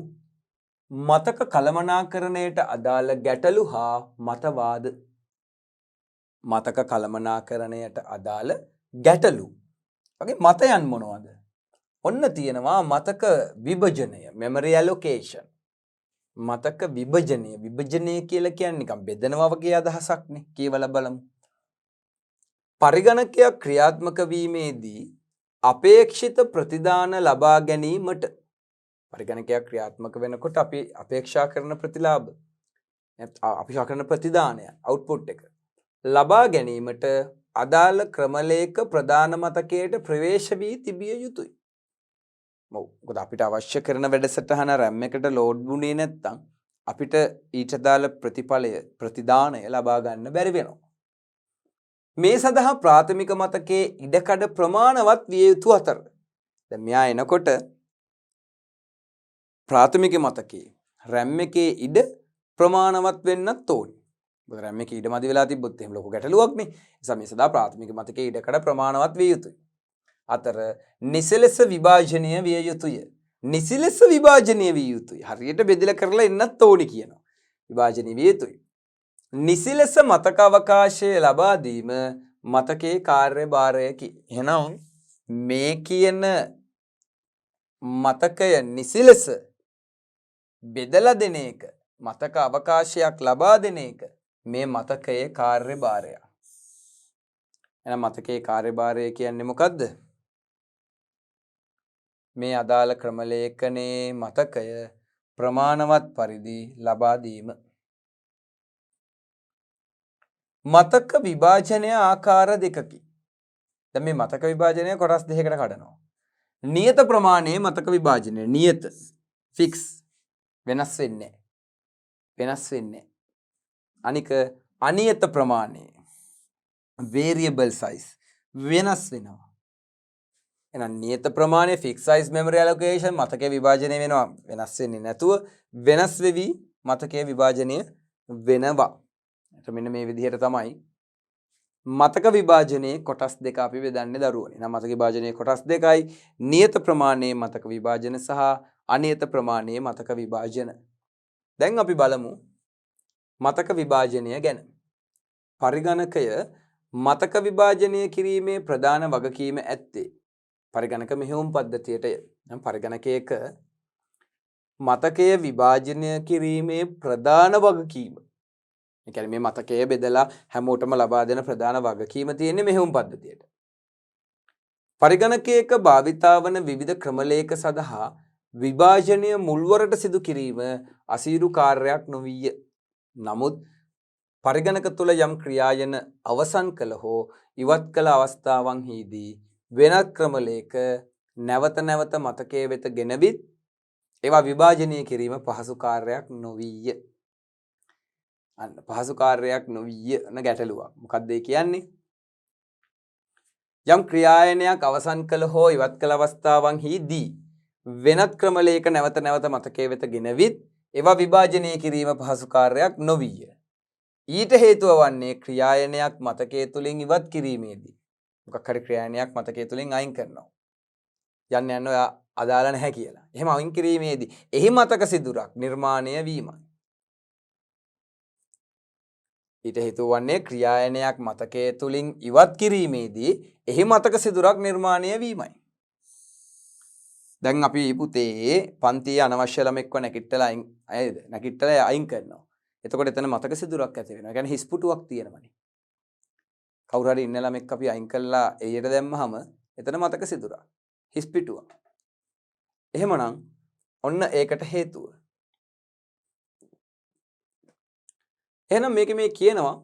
මතක කළමනාකරණයට අදාළ ගැටලු හා මතවාද. මතක කළමනාකරණයට අදාළ ගැටලු. වගේ මතයන් මොනවද? ඔන්න තියෙනවා මතක විභජනය, memory allocation. මතක විභජනය. විභජනය කියලා කියන්නේ නිකන් බෙදනවා වගේ අදහසක් නේ. කියවලා බලමු. පරිගණකයක් ක්‍රියාත්මක වීමේදී අපේක්ෂිත ප්‍රතිදාන ලබා ගැනීමට පරිගණකයක් ක්‍රියාත්මක වෙනකොට අපි අපේක්ෂා කරන ප්‍රතිලාභ අපේක්ෂා කරන ප්‍රතිදානය අවුට්පුට් එක ලබා ගැනීමට අදාළ ක්‍රමලේඛ ප්‍රධාන මතකයට ප්‍රවේශ වී තිබිය යුතුයි. මොකද අපිට අවශ්‍ය කරන වැඩසටහන RAM එකට ලෝඩ් වුණේ නැත්නම් අපිට ඊට දාල ප්‍රතිදානය ලබා ගන්න බැරි වෙනවා. මේ සඳහා ප්‍රාථමික මතකයේ ඉඩකඩ ප්‍රමාණවත් විය යුතු අතර දැන් මෙයා එනකොට ප්‍රාථමික මතකයේ RAM එකේ ඉඩ ප්‍රමාණවත් වෙන්නත් ඕනේ. මොකද RAM එකේ ඉඩ මදි වෙලා තිබ්බොත් එහෙම ලොකු ගැටලුවක් නේ. ඒ නිසා මේ සඳහා ප්‍රාථමික මතකයේ ඉඩකඩ ප්‍රමාණවත් විය යුතුයි. අතර නිසලෙස විභාජනය විය යුතුය. නිසලෙස විභාජනය විය යුතුයි. හරියට බෙදලා කරලා එන්නත් ඕනි කියනවා. විභාජනය විය යුතුයි. නිසලෙස මතක අවකාශය ලබා දීම මතකයේ කාර්යභාරයකි. එහෙනම් මේ කියන මතකය නිසලෙස බෙදලා දෙන එක මතක අවකාශයක් ලබා දෙන එක මේ මතකයේ කාර්යභාරය. එහෙනම් මතකයේ කාර්යභාරය කියන්නේ මොකද්ද? මේ අදාළ ක්‍රමලේඛනයේ මතකය ප්‍රමාණවත් පරිදි ලබා දීම. මතක විභාජනය ආකාර දෙකකි. දැන් මේ මතක විභාජනය කොටස් දෙකකට කඩනවා. නියත ප්‍රමාණයේ මතක විභාජනය. නියත ෆික්ස් වෙනස් වෙන්නේ නැහැ. අනික අනියත ප්‍රමාණයේ variable size වෙනස් වෙනවා. එහෙනම් නියත ප්‍රමාණය fixed size memory allocation මතකයේ විභාජනය වෙනවා වෙනස් වෙන්නේ නැතුව වෙනස් වෙවි මතකයේ විභාජනය වෙනවා. මෙන්න මේ විදිහට තමයි මතක විභාජනයේ කොටස් දෙක අපි බෙදන්නේ දරුවනේ. එහෙනම් මතක විභාජනයේ කොටස් දෙකයි නියත ප්‍රමාණයේ මතක විභාජන සහ අනියත ප්‍රමාණයේ මතක විභාජන. දැන් අපි බලමු මතක විභාජනය ගැන. පරිගණකය මතක විභාජනය කිරීමේ ප්‍රධාන වගකීම ඇත්තේ පරිගණක මෙහෙයුම් පද්ධතියටය. පරිගණකයක මතකය විභාජනය කිරීමේ ප්‍රධාන වගකීම. ඒ කියන්නේ මේ මතකය බෙදලා හැමෝටම ලබා දෙන ප්‍රධාන වගකීම තියෙන්නේ මෙහෙයුම් පද්ධතියට. පරිගණකයක භාවිතා වන විවිධ ක්‍රමලේඛ සඳහා විභාජනය මුල්වරට සිදු කිරීම අසීරු කාර්යයක් නොවිය. නමුත් පරිගණක තුල යම් ක්‍රියායන අවසන් කළ හෝ ඉවත් කළ අවස්ථාවන්හිදී වෙනත් ක්‍රමලේඛ නැවත නැවත මතකයේ වෙත ගෙනවිත් ඒවා විභාජනය කිරීම පහසු කාර්යයක් නොවිය. අන්න පහසු කාර්යයක් නොවිය යන ගැටලුවක්. මොකක්ද ඒ කියන්නේ? යම් ක්‍රියායනයක් අවසන් කළ හෝ ඉවත් කළ අවස්ථාවන්හිදී වෙනත් ක්‍රමලේඛ නැවත නැවත මතකයේ වෙත ගෙනවිත් ඒවා විභාජනය කිරීම පහසු කාර්යයක් නොවිය. ඊට හේතුව වන්නේ ක්‍රියායනයක් මතකයේ තුලින් ඉවත් කිරීමේදී මොකක් හරි ක්‍රියායනයක් මතකයේ තුලින් අයින් කරනවා. යන්න ඔයා අදාළ නැහැ කියලා. එහෙම අයින් කිරීමේදී එහි මතක සිදුරක් නිර්මාණය වීමයි. ඊට හේතුව වන්නේ ක්‍රියායනයක් මතකයේ තුලින් ඉවත් කිරීමේදී එහි මතක සිදුරක් නිර්මාණය වීමයි. දැන් අපි පුතේ පන්තියේ අනවශ්‍ය ළමෙක්ව නැගිටලා අයින් කරනවා. එතකොට එතන මතක සිදුරක් ඇති වෙනවා. ඒ කියන්නේ හිස්පුටුවක් තියෙනවනේ. කවුරු හරි ඉන්න ළමෙක් අපි අයින් කළා එළියට දැම්මහම එතන මතක සිදුරක්. හිස්පිටුවක්. එහෙමනම් ඔන්න ඒකට හේතුව. එහෙනම් මේක මේ කියනවා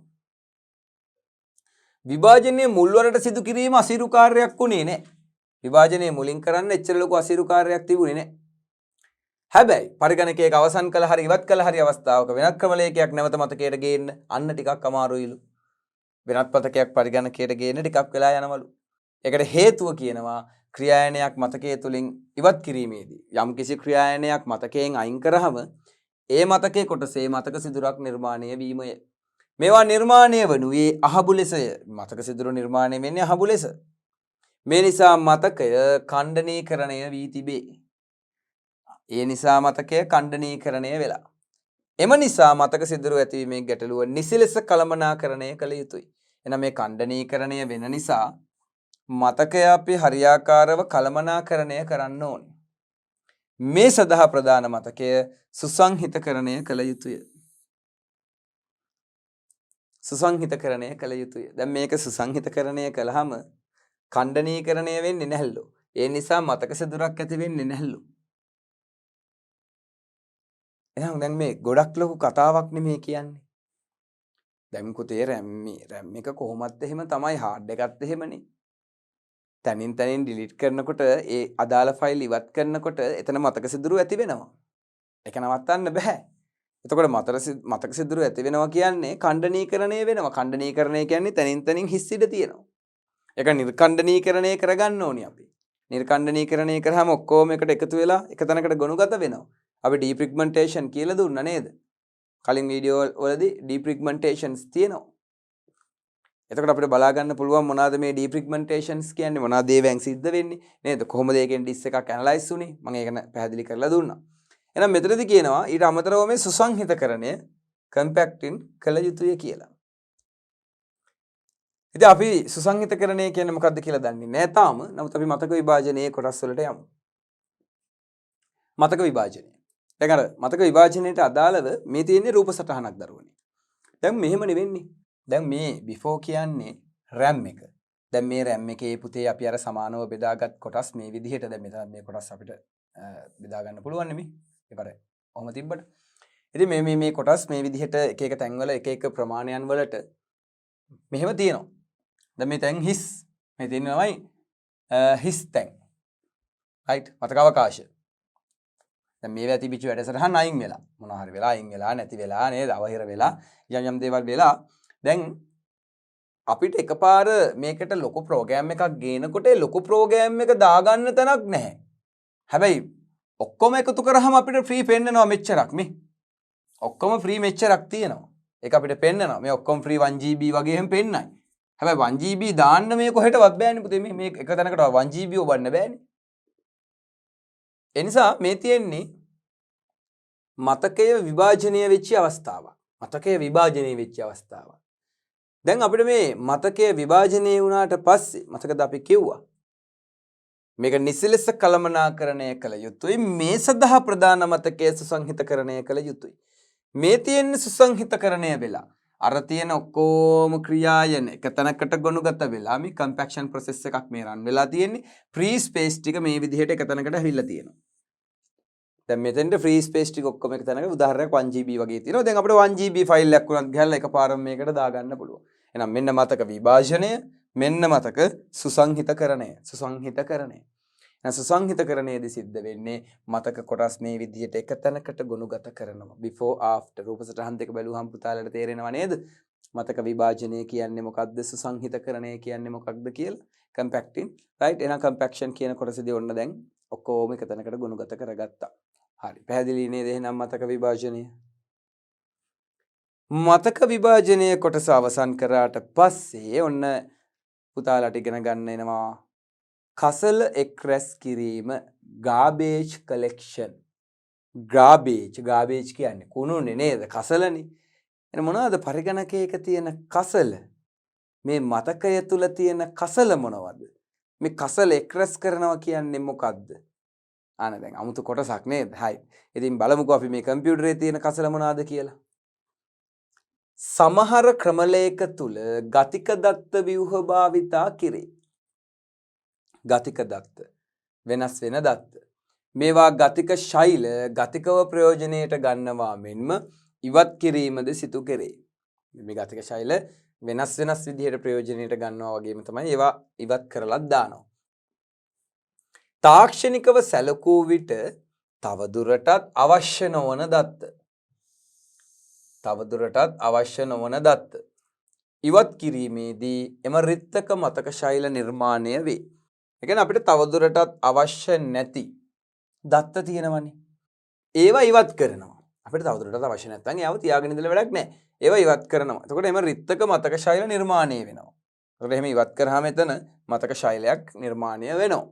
විභාජනයේ මුල්වරට සිදු කිරීම අසීරු කාර්යයක් උනේ නැහැ. විභාජනයේ මුලින් කරන්න එච්චර ලොකු අසීරු කාර්යයක් තිබුණේ නැහැ. හැබැයි පරිගණකයක අවසන් කළ හරි ඉවත් කළ හරි අවස්ථාවක වෙනත් ක්‍රමලේඛයක් නැවත මතකයට ගේන්න අන්න ටිකක් අමාරුයිලු. වෙනත් මතකයක් පරිගණකයට ගේන්න ටිකක් වෙලා යනවලු. ඒකට හේතුව කියනවා ක්‍රියායනයක් මතකයේ තුලින් ඉවත් කිරීමේදී යම් කිසි ක්‍රියායනයක් මතකයෙන් අයින් කරාම ඒ මතකයේ කොටසේ මතක සිදුරක් නිර්මාණය වීමය. මේවා නිර්මාණය වනුයේ අහබු ලෙසය. මතක සිදුරු නිර්මාණය වෙන්නේ අහබු ලෙස. මේ නිසා මතකය ඛණ්ඩනීකරණය වී තිබේ. ඒ නිසා මතකය ඛණ්ඩනීකරණය වෙලා. එම නිසා මතක සිදුරු ඇතිවීමේ ගැටලුව නිසි ලෙස කළමනාකරණය කළ යුතුයි. එහෙනම් මේ ඛණ්ඩනීකරණය වෙන නිසා මතකය අපි හරියාකාරව කළමනාකරණය කරන්න ඕනේ. මේ සඳහා ප්‍රධාන මතකය සුසංහිතකරණය කළ යුතුය. සුසංහිතකරණය කළ යුතුය. දැන් මේක සුසංහිතකරණය කළාම ඛණ්ඩනීකරණය වෙන්නේ නැහැලු. ඒ නිසා මතක සිදුරක් ඇති වෙන්නේ නැහැලු. එහෙනම් දැන් මේ ගොඩක් ලොකු කතාවක් නෙමෙයි කියන්නේ. දැන් පුතේ RAM එක කොහොමත් එහෙම තමයි හાર્ඩ් එකත් එහෙමනේ. තනින් තනින් ඩිලීට් කරනකොට ඒ අදාළ ෆයිල් ඉවත් කරනකොට එතන මතක සිදුරු ඇති වෙනවා. ඒක නවත්තන්න බෑ. එතකොට මතක සිදුරු ඇති වෙනවා කියන්නේ ඛණ්ඩනීකරණය වෙනවා. ඛණ්ඩනීකරණය කියන්නේ තනින් තනින් හිස් ඉඩ තියෙනවා. ඒක නිර්ඛණ්ඩනීකරණය කරගන්න ඕනි අපි. නිර්ඛණ්ඩනීකරණය කරාම ඔක්කොම එකට එකතු වෙලා එක තැනකට ගොනුගත වෙනවා. අපි ඩීප්‍රිග්මන්ටේෂන් කියලා දුන්නා නේද? කලින් වීඩියෝ වලදී ඩීප්‍රිග්මන්ටේෂන්ස් තියෙනවා. එතකොට අපිට බලා ගන්න පුළුවන් මොනවාද මේ ඩීප්‍රිග්මන්ටේෂන්ස් කියන්නේ? මොනවාද ඒවෙන් සිද්ධ වෙන්නේ නේද? කොහොමද ඒකෙන් ඩිස් එකක් ඇනලයිස් වුනේ? මම ඒක පැහැදිලි කරලා දුන්නා. එහෙනම් මෙතනදී කියනවා ඊට අමතරව මේ සුසංහිතකරණය කම්පැක්ටින් කළ යුතුය කියලා. ඉතින් අපි සුසංහිතකරණය කියන්නේ මොකක්ද කියලා දන්නේ නැහැ තාම. නමුත් අපි මතක විභාජනයේ කොටස් වලට යමු. මතක විභාජනය. දැන් අර මතක විභාජනයට අදාළව මේ තියෙන්නේ රූප සටහනක් දරුවනේ. දැන් මෙහෙම නෙවෙන්නේ. දැන් මේ before කියන්නේ RAM එක. දැන් මේ RAM එකේ පුතේ අපි අර සමානව බෙදාගත් කොටස් මේ විදිහට දැන් මෙතන මේ කොටස් අපිට බෙදා ගන්න පුළුවන් නෙමෙයි. ඒකර ඔහොම තිබ්බට. ඉතින් මේ කොටස් මේ විදිහට එක එක තැන්වල එක එක ප්‍රමාණයන් වලට මෙහෙම තියෙනවා. දැන් මේ තැන් හිස් මේ තියෙනවයි හිස් තැන්. රයිට් මතක අවකාශය. දැන් මේ වැති පිටු වැඩසටහන් අයින් වෙලා මොනවා හරි වෙලා අයින් වෙලා නැති වෙලා නේද අවහිර වෙලා යම් දේවල් වෙලා දැන් අපිට එකපාර මේකට ලොකු ප්‍රෝග්‍රෑම් එකක් ගේනකොට ලොකු ප්‍රෝග්‍රෑම් එක දාගන්න තැනක් නැහැ. හැබැයි ඔක්කොම එකතු කරාම අපිට ෆ්‍රී පෙන්නනවා මෙච්චරක් මේ. ඔක්කොම ෆ්‍රී මෙච්චරක් තියෙනවා. ඒක අපිට පෙන්නනවා. මේ ඔක්කොම ෆ්‍රී 1GB වගේ එහෙම පෙන්නයි. හැබැයි 1GB දාන්න මේ කොහෙටවත් බෑනේ පුතේ මේ එක තැනකට 1GB ඔබන්න බෑනේ. එනිසා මේ තියෙන්නේ මතකය විභාජනය වෙච්ච අවස්ථාවක්. මතකය විභාජනය වෙච්ච අවස්ථාවක්. දැන් අපිට මේ මතකය විභාජනය වුණාට පස්සේ මතකද අපි කිව්වා මේක නිසිලෙස කළමනාකරණය කළ යුතුයි. මේ සඳහා ප්‍රධාන මතකයේ සුසංහිතකරණය කළ යුතුයි. මේ තියෙන්නේ සුසංහිතකරණය වෙලා අර තියෙන ඔක්කොම ක්‍රියායන එක තැනකට ගොනුගත වෙලා මේ කම්පැක්ෂන් ප්‍රොසෙස් එකක් මේ රන් වෙලා තියෙන්නේ. ෆ්‍රී ස්පේස් ටික මේ විදිහට එක තැනකට ඇවිල්ලා තියෙනවා. දැන් මෙතෙන්ට ෆ්‍රී ස්පේස් ටික ඔක්කොම එක තැනක උදාහරණයක් 1GB වගේ තියෙනවා. දැන් අපිට 1GB ෆයිල් එකක් උනත් ගහලා එකපාරම මේකට දාගන්න පුළුවන්. එහෙනම් මෙන්න මතක විභාජනය, මෙන්න මතක සුසංහිතකරණය. සුසංහිතකරණය. එහෙනම් සුසංහිතකරණයේදී සිද්ධ වෙන්නේ මතක කොටස් මේ විදිහට එක තැනකට ගොනුගත කරනවා. before after රූප සටහන් දෙක බැලුවහම පුතාලට තේරෙනව නේද? මතක විභාජනය කියන්නේ මොකක්ද? සුසංහිතකරණය කියන්නේ මොකක්ද කියලා? කම්පැක්ටින් රයිට්. එහෙනම් කම්පැක්ෂන් කියන කොටසදී ඔන්න දැන් ඔක්කොම එක තැනකට ගොනුගත කරගත්තා. හරි පැහැදිලි නේද? එහෙනම් මතක විභාජනය. මතක විභාජනය කොටස අවසන් කරාට පස්සේ ඔන්න පුතාලට ඉගෙන ගන්න එනවා කසල එක් රැස් කිරීම garbage collection. garbage කියන්නේ කුණුනේ නේද? කසලනේ. එහෙනම් මොනවද පරිගණකයක තියෙන කසල? මේ මතකය තුල තියෙන කසල මොනවද? මේ කසල එක් රැස් කරනවා කියන්නේ මොකද්ද? ආන දැන් අමුතු කොටසක් නේද? හයි. ඉතින් බලමුකෝ අපි මේ කම්පියුටරේ තියෙන කසල මොනවාද කියලා. සමහර ක්‍රමලේඛ තුල ගතික දත්ත ව්‍යුහ භාවිතා කිරේ. ගතික දත්ත වෙනස් වෙන දත්ත. මේවා ගතික ශෛල ගතිකව ප්‍රයෝජනයට ගන්නවා මෙන්ම ඉවත් කිරීමද සිදු කෙරේ. මේ ගතික ශෛල වෙනස් විදිහට ප්‍රයෝජනයට ගන්නවා වගේම තමයි ඒවා ඉවත් කරලත් දානවා. තාක්ෂණිකව සැලකූ විට තවදුරටත් අවශ්‍ය නොවන දත්ත. තවදුරටත් අවශ්‍ය නොවන දත්ත. ඉවත් කිරීමේදී එම රිත්තක මතක ශෛල නිර්මාණය වේ. ඒ කියන්නේ අපිට තවදුරටත් අවශ්‍ය නැති දත්ත තියෙනවනේ. ඒවා ඉවත් කරනවා. අපිට තවදුරටත් අවශ්‍ය නැත්නම් ඒව තියාගෙන ඉඳලා වැඩක් නැහැ. ඒවා ඉවත් කරනවා. එතකොට එම රිත්තක මතක ශෛල නිර්මාණය වෙනවා. එතකොට එහෙම ඉවත් කරාම එතන මතක ශෛලයක් නිර්මාණය වෙනවා.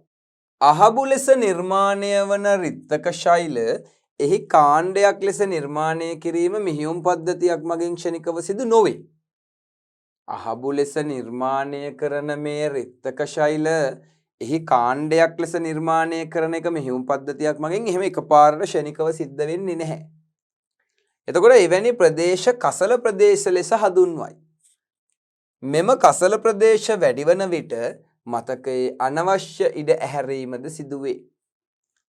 අහබු ලෙස නිර්මාණය වන රිත්තක ශෛල එහි කාණ්ඩයක් ලෙස නිර්මාණය කිරීම මිහියුම් පද්ධතියක් මගින් ක්ෂණිකව සිදු නොවේ. අහබු ලෙස නිර්මාණය කරන මේ රිත්තක ශෛල එහි කාණ්ඩයක් ලෙස නිර්මාණය කරන එක මිහියුම් පද්ධතියක් මගින් එහෙම එකපාරට ක්ෂණිකව සිද්ධ වෙන්නේ නැහැ. එතකොට එවැනි ප්‍රදේශ කසල ප්‍රදේශ ලෙස හඳුන්වයි. මෙම කසල ප්‍රදේශ වැඩිවන විට මතකයේ අනවශ්‍ය ඉඩ ඇහැරීමද සිදුවේ.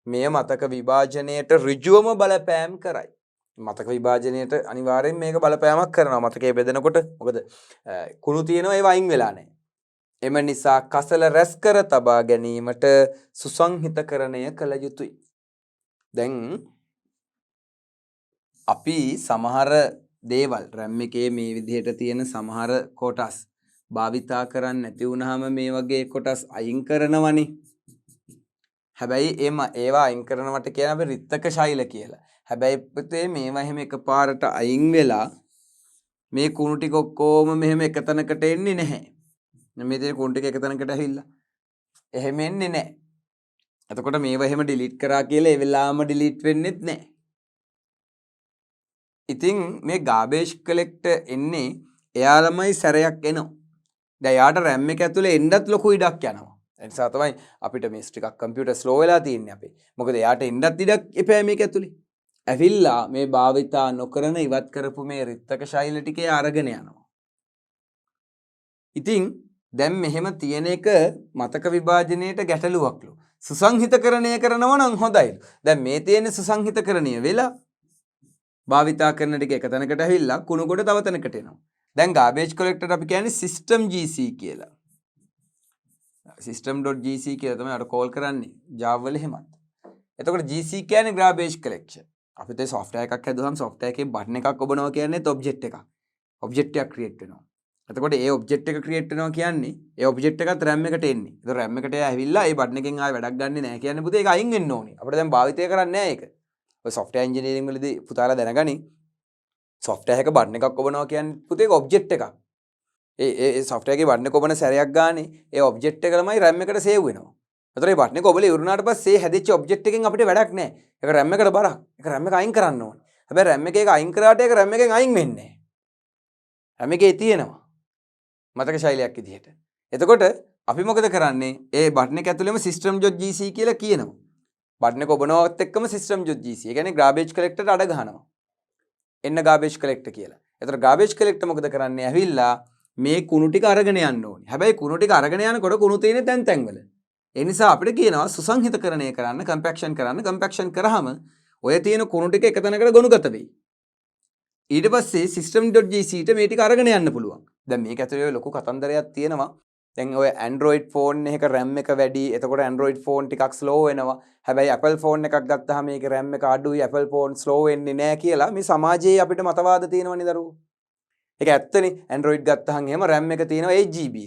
මෙය මතක විභාජනයට ඍජුවම බලපෑම් කරයි. මතක විභාජනයට අනිවාර්යෙන් මේක බලපෑමක් කරනවා. මතකයේ බෙදෙනකොට මොකද කුණු තියෙනවා ඒව අයින් වෙලා නැහැ. එම නිසා කසල රැස් කර තබා ගැනීමට සුසංහිතකරණය කළ යුතුයි. දැන් අපි සමහර දේවල් RAM එකේ මේ විදිහට තියෙන සමහර කොටස් භාවිතා කරන්න නැති වුනහම මේ වගේ කොටස් අයින් කරනවනේ. හැබැයි ඒවා අයින් කරනවට කියන අපි රිත්තක ශෛල කියලා. හැබැයි පුතේ මේවා එහෙම එකපාරට අයින් වෙලා මේ කුණු ටික ඔක්කොම මෙහෙම එක තැනකට එන්නේ නැහැ. මේ තියෙන කුණු ටික එක තැනකට ඇවිල්ලා එහෙම එන්නේ නැහැ. එතකොට මේවා එහෙම ඩිලීට් කරා කියලා ඒ වෙලාවම ඩිලීට් වෙන්නෙත් නැහැ. ඉතින් මේ garbage collector එන්නේ එයා ළමයි සැරයක් එනවා. දැන් යාට RAM එක ඇතුලේ එන්නත් ලොකු ඉඩක් යනවා. ඒ නිසා තමයි අපිට මේ ටිකක් කම්පියුටර් ස්ලෝ වෙලා තියෙන්නේ අපේ. මොකද යාට එන්නත් ඉඩක් එපෑ මේක ඇතුලේ. ඇවිල්ලා මේ භාවිතා නොකරන ඉවත් කරපු මේ රිත්තක ශෛල ටිකේ අරගෙන යනවා. ඉතින් දැන් මෙහෙම තියෙන එක මතක විභාජනයේට ගැටලුවක්ලු. සුසංහිතකරණය කරනවා නම් හොඳයි. දැන් මේ තියෙන සුසංහිතකරණය වෙලා භාවිතා කරන ටික එක තැනකට ඇවිල්ලා කුණු කොට තව තැනකට එනවා. දැන් garbage collector අපි කියන්නේ system gc කියලා. system.gc කියලා තමයි අර කෝල් කරන්නේ Java වල එහෙමත්. එතකොට gc කියන්නේ garbage collection. අපි තේ software එකක් හැදුවම software එකේ button එකක් ඔබනවා කියන්නේ object එකක්. object එකක් create වෙනවා. එතකොට ඒ object එක create වෙනවා කියන්නේ ඒ object එකත් RAM එකට එන්නේ. ඒතකොට RAM එකට ඇවිල්ලා ඒ button එකෙන් ආයෙ වැඩක් ගන්නෙ නැහැ කියන්නේ පුතේ ඒක අයින් වෙන්න ඕනේ. අපිට දැන් භාවිතය කරන්නේ නැහැ ඒක. ඔය software engineering වලදී පුතාලා දැනගනි software එක button එකක් ඔබනවා කියන්නේ පුතේ ඒක object එකක්. ඒ software එකේ button එක ඔබන සැරයක් ගානේ ඒ object එක ළමයි RAM එකට save වෙනවා. එතකොට මේ button එක ඔබලා ඉවරුනාට පස්සේ හැදිච්ච object එකෙන් අපිට වැඩක් නැහැ. ඒක RAM එකට බරක්. ඒක RAM එක අයින් කරන්න ඕනේ. හැබැයි RAM එකේ ඒක අයින් කරාට ඒක RAM එකෙන් අයින් වෙන්නේ නැහැ. RAM එකේ තියෙනවා. මතක ශෛලියක් විදිහට. එතකොට අපි මොකද කරන්නේ? ඒ button එක ඇතුළේම system.gc කියලා කියනවා. button එක ඔබනවත් එක්කම system.gc. ඒ කියන්නේ garbage collector අඩ ගහනවා. එන්න garbage collector කියලා. එතකොට garbage collector මොකද කරන්නේ? ඇවිල්ලා මේ කුණු ටික අරගෙන යන්න ඕනේ. හැබැයි කුණු ටික අරගෙන යනකොට කුණු තියෙන තැන් වල. ඒ නිසා අපිට කියනවා සුසංහිතකරණය කරන්න, compaction කරන්න. compaction කරාම ඔය තියෙන කුණු ටික එක තැනකට ගොනුගත වෙයි. ඊට පස්සේ system.gc ට මේ ටික අරගෙන යන්න පුළුවන්. දැන් මේක ඇතුලේ ලොකු කතන්දරයක් තියෙනවා. දැන් ඔය Android phone එකක RAM එක වැඩි. එතකොට Android phone ටිකක් slow වෙනවා. හැබැයි Apple phone එකක් ගත්තාම මේකේ RAM එක අඩුයි. Apple phone slow වෙන්නේ නැහැ කියලා මේ සමාජයේ අපිට මතවාද තියෙනවනේ දරුවෝ. ඒක ඇත්තනේ. Android ගත්තාම එහෙම RAM එක තියෙනවා 8GB.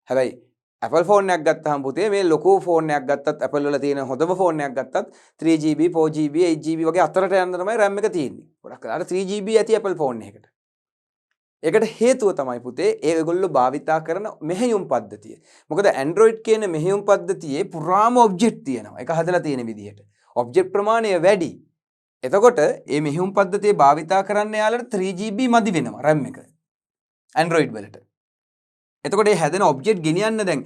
හැබැයි Apple phone එකක් ගත්තාම පුතේ මේ ලොකු phone එකක් ගත්තත් Apple වල තියෙන හොඳම phone එකක් ගත්තත් 3GB, 4GB, 8GB වගේ අතරට යන්න තමයි RAM එක තියෙන්නේ. ගොඩක් වෙලාවට 3GB ඇති Apple phone එකකට. ඒකට හේතුව තමයි පුතේ ඒගොල්ලෝ භාවිතා කරන මෙහෙයුම් පද්ධතිය. මොකද Android කියන මෙහෙයුම් පද්ධතියේ පුරාම object තියෙනවා. ඒක හදලා තියෙන විදිහට. object ප්‍රමාණය වැඩි. එතකොට මේ මෙහෙයුම් පද්ධතිය භාවිතා කරන්න යාලට 3GB මදි වෙනවා RAM එක. Android වලට. එතකොට මේ හැදෙන object ගෙනියන්න දැන්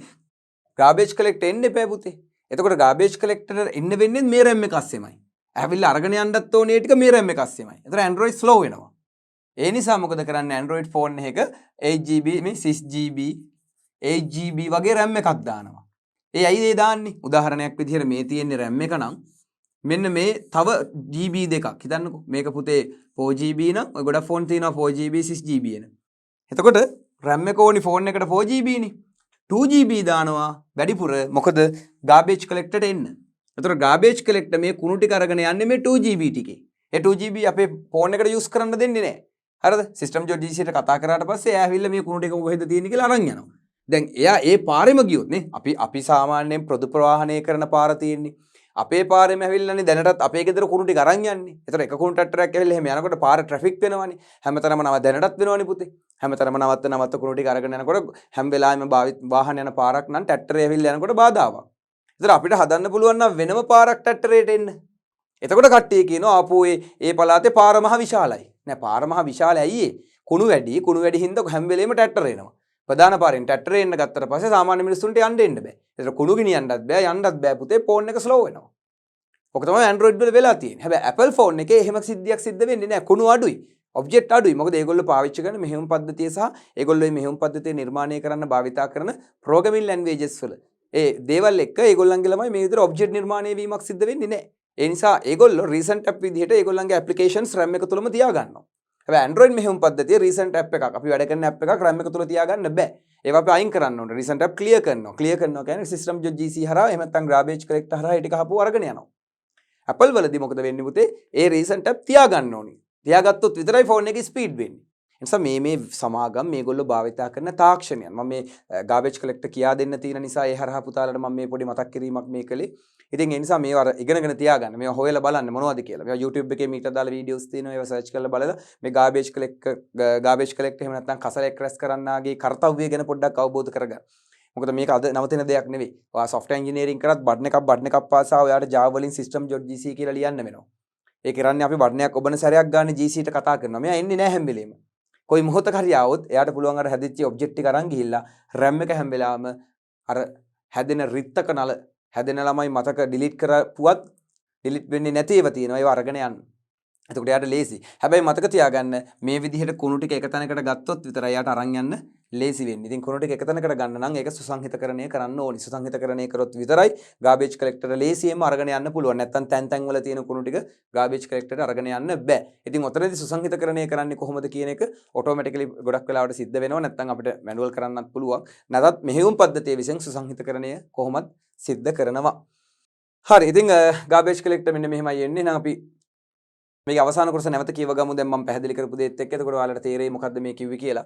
garbage collector එන්න එපා පුතේ. එතකොට garbage collector එන්න වෙන්නේ මේ RAM එක අස්සෙමයි. ඇවිල්ලා අරගෙන යන්නත් ඕනේ ටික මේ RAM එක අස්සෙමයි. එතකොට Android slow වෙනවා. ඒ නිසා මොකද කරන්නේ Android phone එක 8GB මේ 6GB 8GB වගේ RAM එකක් දානවා. ඒ ඇයි ඒ දාන්නේ? උදාහරණයක් විදිහට මේ තියෙන RAM එක නම් මෙන්න මේ තව GB දෙකක් හිතන්නකෝ. මේක පුතේ 4GB නම් ඔය ගොඩක් phone තියෙනවා 4GB 6GB එන. එතකොට RAM එක ඕනි phone එකට 4GB නේ. 2GB දානවා වැඩිපුර මොකද garbage collector එන්න. එතකොට garbage collector මේ කුණු ටික අරගෙන යන්නේ මේ 2GB ටිකේ. ඒ 2GB අපේ phone එකට use කරන්න දෙන්නේ නැහැ. හරිද? system.gc ට කතා කරාට පස්සේ එයා ඇවිල්ලා මේ කුණු ටික කොහෙද තියෙන්නේ කියලා අරන් යනවා. දැන් එයා ඒ පාරෙම ගියොත් නේ අපි සාමාන්‍යයෙන් ප්‍රදු ප්‍රවාහනය කරන පාර තියෙන්නේ. අපේ පාරෙම ඇවිල්ලානේ දැනටත් අපේ ගෙදර කුණු ටික අරන් යන්නේ. ඒතර එක කුණු ට්‍රැක්ටරයක් ඇවිල්ලා එහෙම යනකොට පාර ට්‍රැෆික් වෙනවනේ. හැමතැනම දැනටත් වෙනවනේ පුතේ. හැමතැනම නවත්ත කුණු ටික අරගෙන යනකොට හැම වෙලාවෙම වාහන යන පාරක් නම් ට්‍රැක්ටරය ඇවිල්ලා යනකොට බාධාවක්. ඒතර අපිට හදන්න පුළුවන් නම් වෙනම පාරක් ට්‍රැක්ටරයට එන්න. එතකොට කට්ටිය කියනවා ආපෝ ඒ පළාතේ පාර මහ විශාලයි. නෑ පාර මහ විශාලයි ඇයි ඒ? කුණු වැඩි හින්දා හැම වෙලේම ට්‍රැක්ටර එනවා. ප්‍රධාන පාරෙන් ට්‍රැක්ටරේ එන්න ගත්තට පස්සේ සාමාන්‍ය මිනිස්සුන්ට යන්න බෑ. ඒතර කුණු ගෙනියන්නත් බෑ යන්නත් බෑ පුතේ ෆෝන් එක ස්ලෝ වෙනවා. ඔක තමයි Android වල වෙලා තියෙන්නේ. හැබැයි Apple phone එකේ එහෙම සිද්ධියක් සිද්ධ වෙන්නේ නෑ. කුණු අඩුයි. ඔබ්ජෙක්ට් අඩුයි. මොකද ඒගොල්ලෝ පාවිච්චි කරන මෙහෙයුම් පද්ධතිය සහ ඒගොල්ලෝ මේ මෙහෙයුම් පද්ධතිය නිර්මාණය කරන්න භාවිතා කරන programming languages වල ඒ දේවල් එක්ක ඒගොල්ලන්ගේ ළමයි මේ විදිහට ඔබ්ජෙක්ට් නිර්මාණය වීමක් සිද්ධ වෙන්නේ නෑ. ඒ නිසා ඒගොල්ලෝ recent app විදිහට ඒගොල්ලන්ගේ applications RAM එක තුලම තියා ගන්නවා. හැබැයි Android මෙහෙයුම් පද්ධතිය recent app එකක් අපි වැඩ කරන app එකක් RAM එක තුල තියාගන්න බෑ. ඒවා අපි අයින් කරන්න ඕනේ. රීසන්ට් ඇප් ක්ලියර් කරනවා. ක්ලියර් කරනවා කියන්නේ system.gc හරහා එහෙම නැත්නම් garbage collector හරහා ඒ ටික ආපහු අරගෙන යනවා. Apple වලදී මොකද වෙන්නේ පුතේ? ඒ රීසන්ට් ඇප් තියාගන්න ඕනේ. තියාගත්තොත් විතරයි ෆෝන් එකේ ස්පීඩ් වෙන්නේ. ඒ නිසා මේ සමාගම් මේගොල්ලෝ භාවිතා කරන තාක්ෂණයන් මම මේ garbage collector කියා දෙන්න තියෙන නිසා ඒ හරහා පුතාලට මම මේ පොඩි මතක් කිරීමක් මේ කළේ. ඉතින් ඒ නිසා මේවා අර ඉගෙනගෙන තියාගන්න. මේවා හොයලා බලන්න මොනවද කියලා. මේවා YouTube එකේ මීට දාලා වීඩියෝස් තියෙනවා. ඒවා සර්ච් කරලා බලලා මේ garbage collector එහෙම නැත්නම් කසලයක් රැස් කරන්නාගේ කාර්යය ගැන පොඩ්ඩක් අවබෝධ කරගන්න. මොකද මේක අද නවතින දෙයක් නෙවෙයි. ඔයා software engineering කරත් බටන් එකක් පාසා ඔයාට Java වලින් system.gc කියලා ලියන්න වෙනවා. ඒ කරන්නේ අපි බටනයක් ඔබන සැරයක් ගන්න GC ට කතා කරනවා. මෙයා එන්නේ නැහැ හැම වෙලෙම. කොයි මොහොතක හරි ආවොත් එයාට පුළුවන් අර හැදිච්ච ඔබ්ජෙක්ට් එක අරන් ගිහිල්ලා RAM එක හැම වෙලාවම අර හැදෙන රිත්තක නල හැදෙන ළමයි මතක ඩිලීට් කරපුවත් ඩිලීට් වෙන්නේ නැති ඒවා තියෙනවා. ඒවා අරගෙන යන්න. එතකොට එයාට ලේසි. හැබැයි මතක තියාගන්න මේ විදිහට කුණු ටික එක තැනකට ගත්තොත් විතරයි එයාට අරන් යන්න ලේසි වෙන්නේ. ඉතින් කුණු ටික එක තැනකට ගන්න නම් ඒක සුසංහිතකරණය කරන්න ඕනි. සුසංහිතකරණය කරොත් විතරයි garbage collector ලේසියෙන්ම අරගෙන යන්න පුළුවන්. නැත්තම් තැන් වල තියෙන කුණු ටික garbage collector අරගෙන යන්න බෑ. ඉතින් ඔතනදී සුසංහිතකරණය කරන්නේ කොහොමද කියන එක ඔටෝමැටිකලි ගොඩක් වෙලාවට සිද්ධ වෙනවා. නැත්තම් අපිට මැනුවල් කරන්නත් පුළුවන්. නැත්නම් මෙහෙයුම් පද්ධතිය විසින් සුසංහිතකරණය කොහොමද සිද්ධ කරනවා. හරි. ඉතින් garbage collector මෙන්න මෙහෙමයි එන්නේ. නම් අපි මේක අවසාන කොටස නැවත කියව ගමු. දැන් මම පැහැදිලි කරපු දේත් එක්ක. එතකොට ඔයාලට තේරෙයි මොකද්ද මේ කිව්වේ කියලා.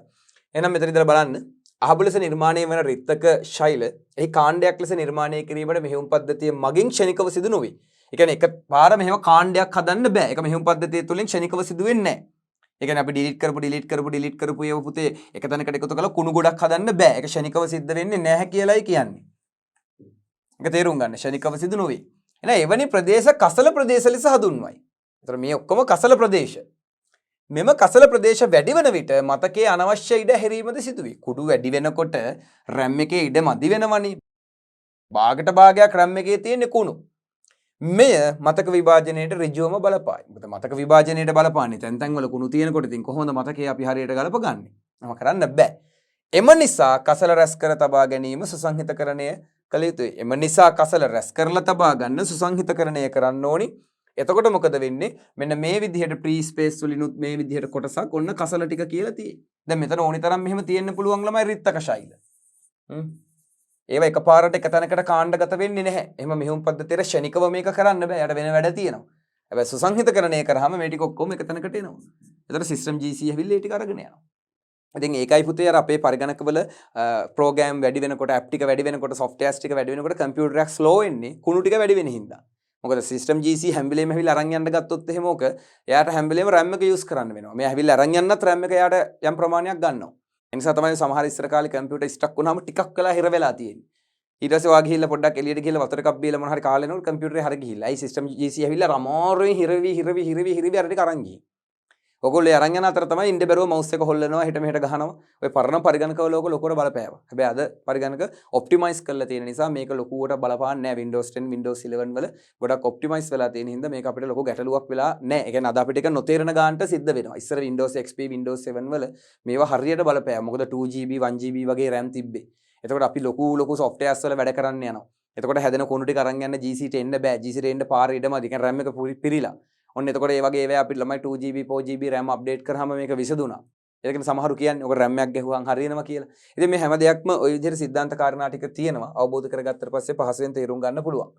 එහෙනම් මෙතන ඉඳලා බලන්න. අහඹ ලෙස නිර්මාණය වන රිත්තක ශෛල එහි කාණ්ඩයක් ලෙස නිර්මාණය කිරීමට මෙහෙයුම් පද්ධතිය මගින් ක්ෂණිකව සිදු නොවේ. ඒ කියන්නේ එක පාර මෙහෙම කාණ්ඩයක් හදන්න බෑ. ඒක මෙහෙයුම් පද්ධතිය තුලින් ක්ෂණිකව සිදු වෙන්නේ නැහැ. ඒ කියන්නේ අපි ඩිලීට් කරපු ඒව පුතේ එක තැනකට එකතු කරලා කුණු ගොඩක් හදන්න බෑ. ඒක ක්ෂණිකව සිද්ධ වෙන්නේ නැහැ කියලායි කියන්නේ. ඒක තේරුම් ගන්න. ක්ෂණිකව සිදු නොවේ. එහෙනම් එවැනි ප්‍රදේශ කසල ප්‍රදේශ ලෙස හඳුන්වයි. ඒතර මේ ඔක්කොම කසල ප්‍රදේශ. මෙම කසල ප්‍රදේශ වැඩි වන විට මතකයේ අනවශ්‍ය ඉඩ හැරීමද සිදුවේ. කුඩු වැඩි වෙනකොට RAM එකේ ඉඩ මදි වෙනවනේ. භාගයට භාගයක් RAM එකේ තියෙන කුණු. මෙය මතක විභාජනයේට ඍජුවම බලපායි. මොකද මතක විභාජනයේට බලපාන්නේ තැන් වල කුණු තියෙනකොට ඉතින් කොහොමද මතකයේ අපි හරියට ගලපගන්නේ? නම කරන්න බෑ. එම නිසා කසල රැස් කර තබා ගැනීම සුසංහිතකරණය කළ යුතුයි. එම නිසා කසල රැස් කරලා තබා ගන්න සුසංහිතකරණය කරන්න ඕනි. එතකොට මොකද වෙන්නේ? මෙන්න මේ විදිහට ප්‍රී ස්පේස් වලිනුත් මේ විදිහට කොටසක් ඔන්න කසල ටික කියලා තියෙයි. දැන් මෙතන ඕනි තරම් මෙහෙම තියෙන්න පුළුවන් ළමයි රිත්තක ශෛල. ඒවා එකපාරට එක තැනකට කාණ්ඩගත වෙන්නේ නැහැ. එහෙම මෙහෙයුම් පද්ධතියට ක්ෂණිකව මේක කරන්න බෑ. යට වෙන වැඩ තියෙනවා. හැබැයි සුසංහිතකරණය කරාම මේ ටික ඔක්කොම එක තැනකට එනවා. එතකොට සිස්ටම් GC ඇවිල්ලා ඒ ටික අරගෙන යනවා. ඉතින් ඒකයි පුතේ අර අපේ පරිගණකවල ප්‍රෝග්‍රෑම් වැඩි වෙනකොට ඇප් ටික වැඩි වෙනකොට සොෆ්ට්වෙයාර්ස් ටික වැඩි වෙනකොට කම්පියුටර් එක ස්ලෝ වෙන්නේ කුණු ටික වැඩි වෙන හින්දා. මොකද සිස්ටම් GC හැම වෙලේම ඇවිල්ලා අරන් යන්න ගත්තොත් එහෙම ඕක එයාට හැම වෙලේම RAM එක යූස් කරන්න වෙනවා. මේ ඇවිල්ලා අරන් යන්නත් RAM එක එයාට යම් ප්‍රමාණයක් ගන්නවා. ඒ නිසා තමයි සමහර ඉස්සර කාලේ කම්පියුටර් ස්ටක් වුණාම ටිකක් වෙලා හිර වෙලා තියෙන්නේ. ඊට පස්සේ වා ගිහිල්ලා පොඩ්ඩක් එළියට ගිහිල්ලා වතුර එකක් බීලා මොන හරි කාලේ නෝ කම්පියුටරේ හර ගිහිල්ලා. ඒ සිස්ටම් GC ඇවිල්ලා අමාරුවෙන් හිරවි අර ටික අරන් ගිහින්. ඔයගොල්ලෝ අරන් යන අතර තමයි ඉන්න බැරුව මවුස් එක හොල්ලනවා හිට මෙහෙට ගහනවා. ඔය පරණ පරිගණකවල ඔයගොල්ලෝ ලොකුවට බලපෑවා. හැබැයි අද පරිගණක ඔප්ටිමයිස් කරලා තියෙන නිසා මේක ලොකුවට බලපාන්නේ නැහැ. Windows 10 Windows 11 වල ගොඩක් ඔප්ටිමයිස් වෙලා තියෙන හින්දා මේක අපිට ලොකු ගැටලුවක් වෙලා නැහැ. ඒ කියන්නේ අද අපිට ඒක නොතේරෙන ගානට සිද්ධ වෙනවා. ඉස්සර Windows XP Windows 7 වල මේවා හරියට බලපෑවා. මොකද 2GB 1GB වගේ RAM තිබ්බේ. එතකොට අපි ලොකු softwares වල වැඩ කරන්න යනවා. එතකොට හැදෙන කුණු ටික අරන් යන්න GC ට එන්න බෑ. GC ට එන්න පාර ඉඩමදි. කියන්නේ RAM එක පිරීලා. ඔන්න එතකොට ඒ වගේ ඒවා අපිට ළමයි 2GB 4GB RAM අප්ඩේට් කරාම මේක විසඳුණා. ඒකනේ සමහරු කියන්නේ ඔක RAM එකක් ගැහුවාන් හරියනවා කියලා. ඉතින් මේ හැම දෙයක්ම ওই විදිහට સિદ્ધාන්ත කාරණා ටික තියෙනවා. අවබෝධ කරගත්තට පස්සේ පහසුවෙන් තේරුම් ගන්න පුළුවන්.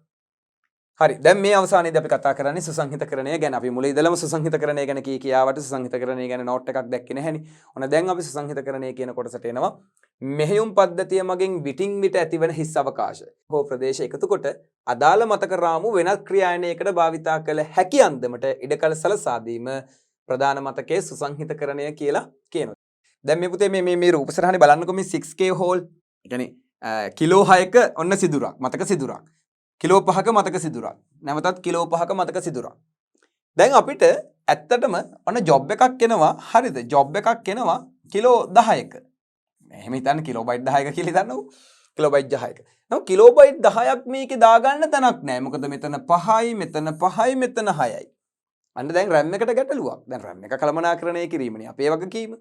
හරි. දැන් මේ අවසානයේදී අපි කතා කරන්නේ සුසංහිතකරණය ගැන. අපි මුල ඉඳලම සුසංහිතකරණය ගැන කියාවට සුසංහිතකරණය ගැන නෝට් එකක් දැක්කේ නැහෙනි. ඔන්න දැන් අපි සුසංහිතකරණය කියන කොටසට එනවා. මෙහෙයුම් පද්ධතිය මගින් විටින් විට ඇතිවන හිස් අවකාශ හෝ ප්‍රදේශ එකතු කොට අදාළ මතක රාමු වෙනත් ක්‍රියායනයකට භාවිතා කළ හැකි අන්දමට ඉඩකල සලසා දීම ප්‍රධාන මතකයේ සුසංහිතකරණය කියලා කියනවා. දැන් මේ පුතේ මේ රූපසටහනේ බලන්නකො මේ 6K හෝල්. ඒ කියන්නේ කිලෝ 6ක ඔන්න සිදුරක් මතක සිදුරක්. කිලෝ 5ක මතක සිදුරක්. නැවතත් කිලෝ 5ක මතක සිදුරක්. දැන් අපිට ඇත්තටම ඔන්න ජොබ් එකක් එනවා. හරිද? ජොබ් එකක් එනවා කිලෝ 10ක. එහෙම හිතන්න කිලෝබයිට් 10ක කියලා හිතන්නකෝ. කිලෝබයිට් 10ක. නම කිලෝබයිට් 10ක් මේකේ දාගන්න තැනක් නැහැ. මොකද මෙතන 5යි, මෙතන 5යි, මෙතන 6යි. අන්න දැන් RAM එකට ගැටලුවක්. දැන් RAM එක කළමනාකරණය කිරීමනේ අපේ වගකීම.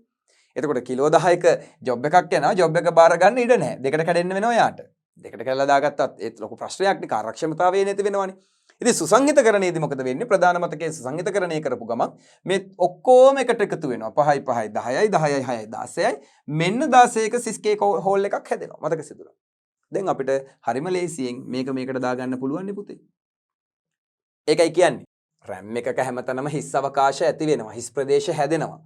එතකොට කිලෝ 10ක ජොබ් එකක් යනවා. ජොබ් එක බාර ගන්න ඉඩ නැහැ. දෙකට කැඩෙන්න වෙනවා යාට. දෙකට කැඩලා දාගත්තත් ඒත් ලොකු ප්‍රශ්නයක් නේ. කාර්යක්ෂමතාවය නැති වෙනවනේ. ඉතින් සුසංහිතකරණයේදී මොකද වෙන්නේ? ප්‍රධාන මතකයේ සුසංහිතකරණය කරපු ගමන් මේ ඔක්කොම එකට එකතු වෙනවා. 5යි 5යි 10යි 10යි 6යි 16යි මෙන්න 16ක සිස්කේ හෝල් එකක් හැදෙනවා. මතක සිදුරා. දැන් අපිට හරිම ලේසියෙන් මේකට දාගන්න පුළුවන් නේ පුතේ. ඒකයි කියන්නේ. RAM එකක හැමතැනම හිස් අවකාශ ඇති වෙනවා. හිස් ප්‍රදේශ හැදෙනවා.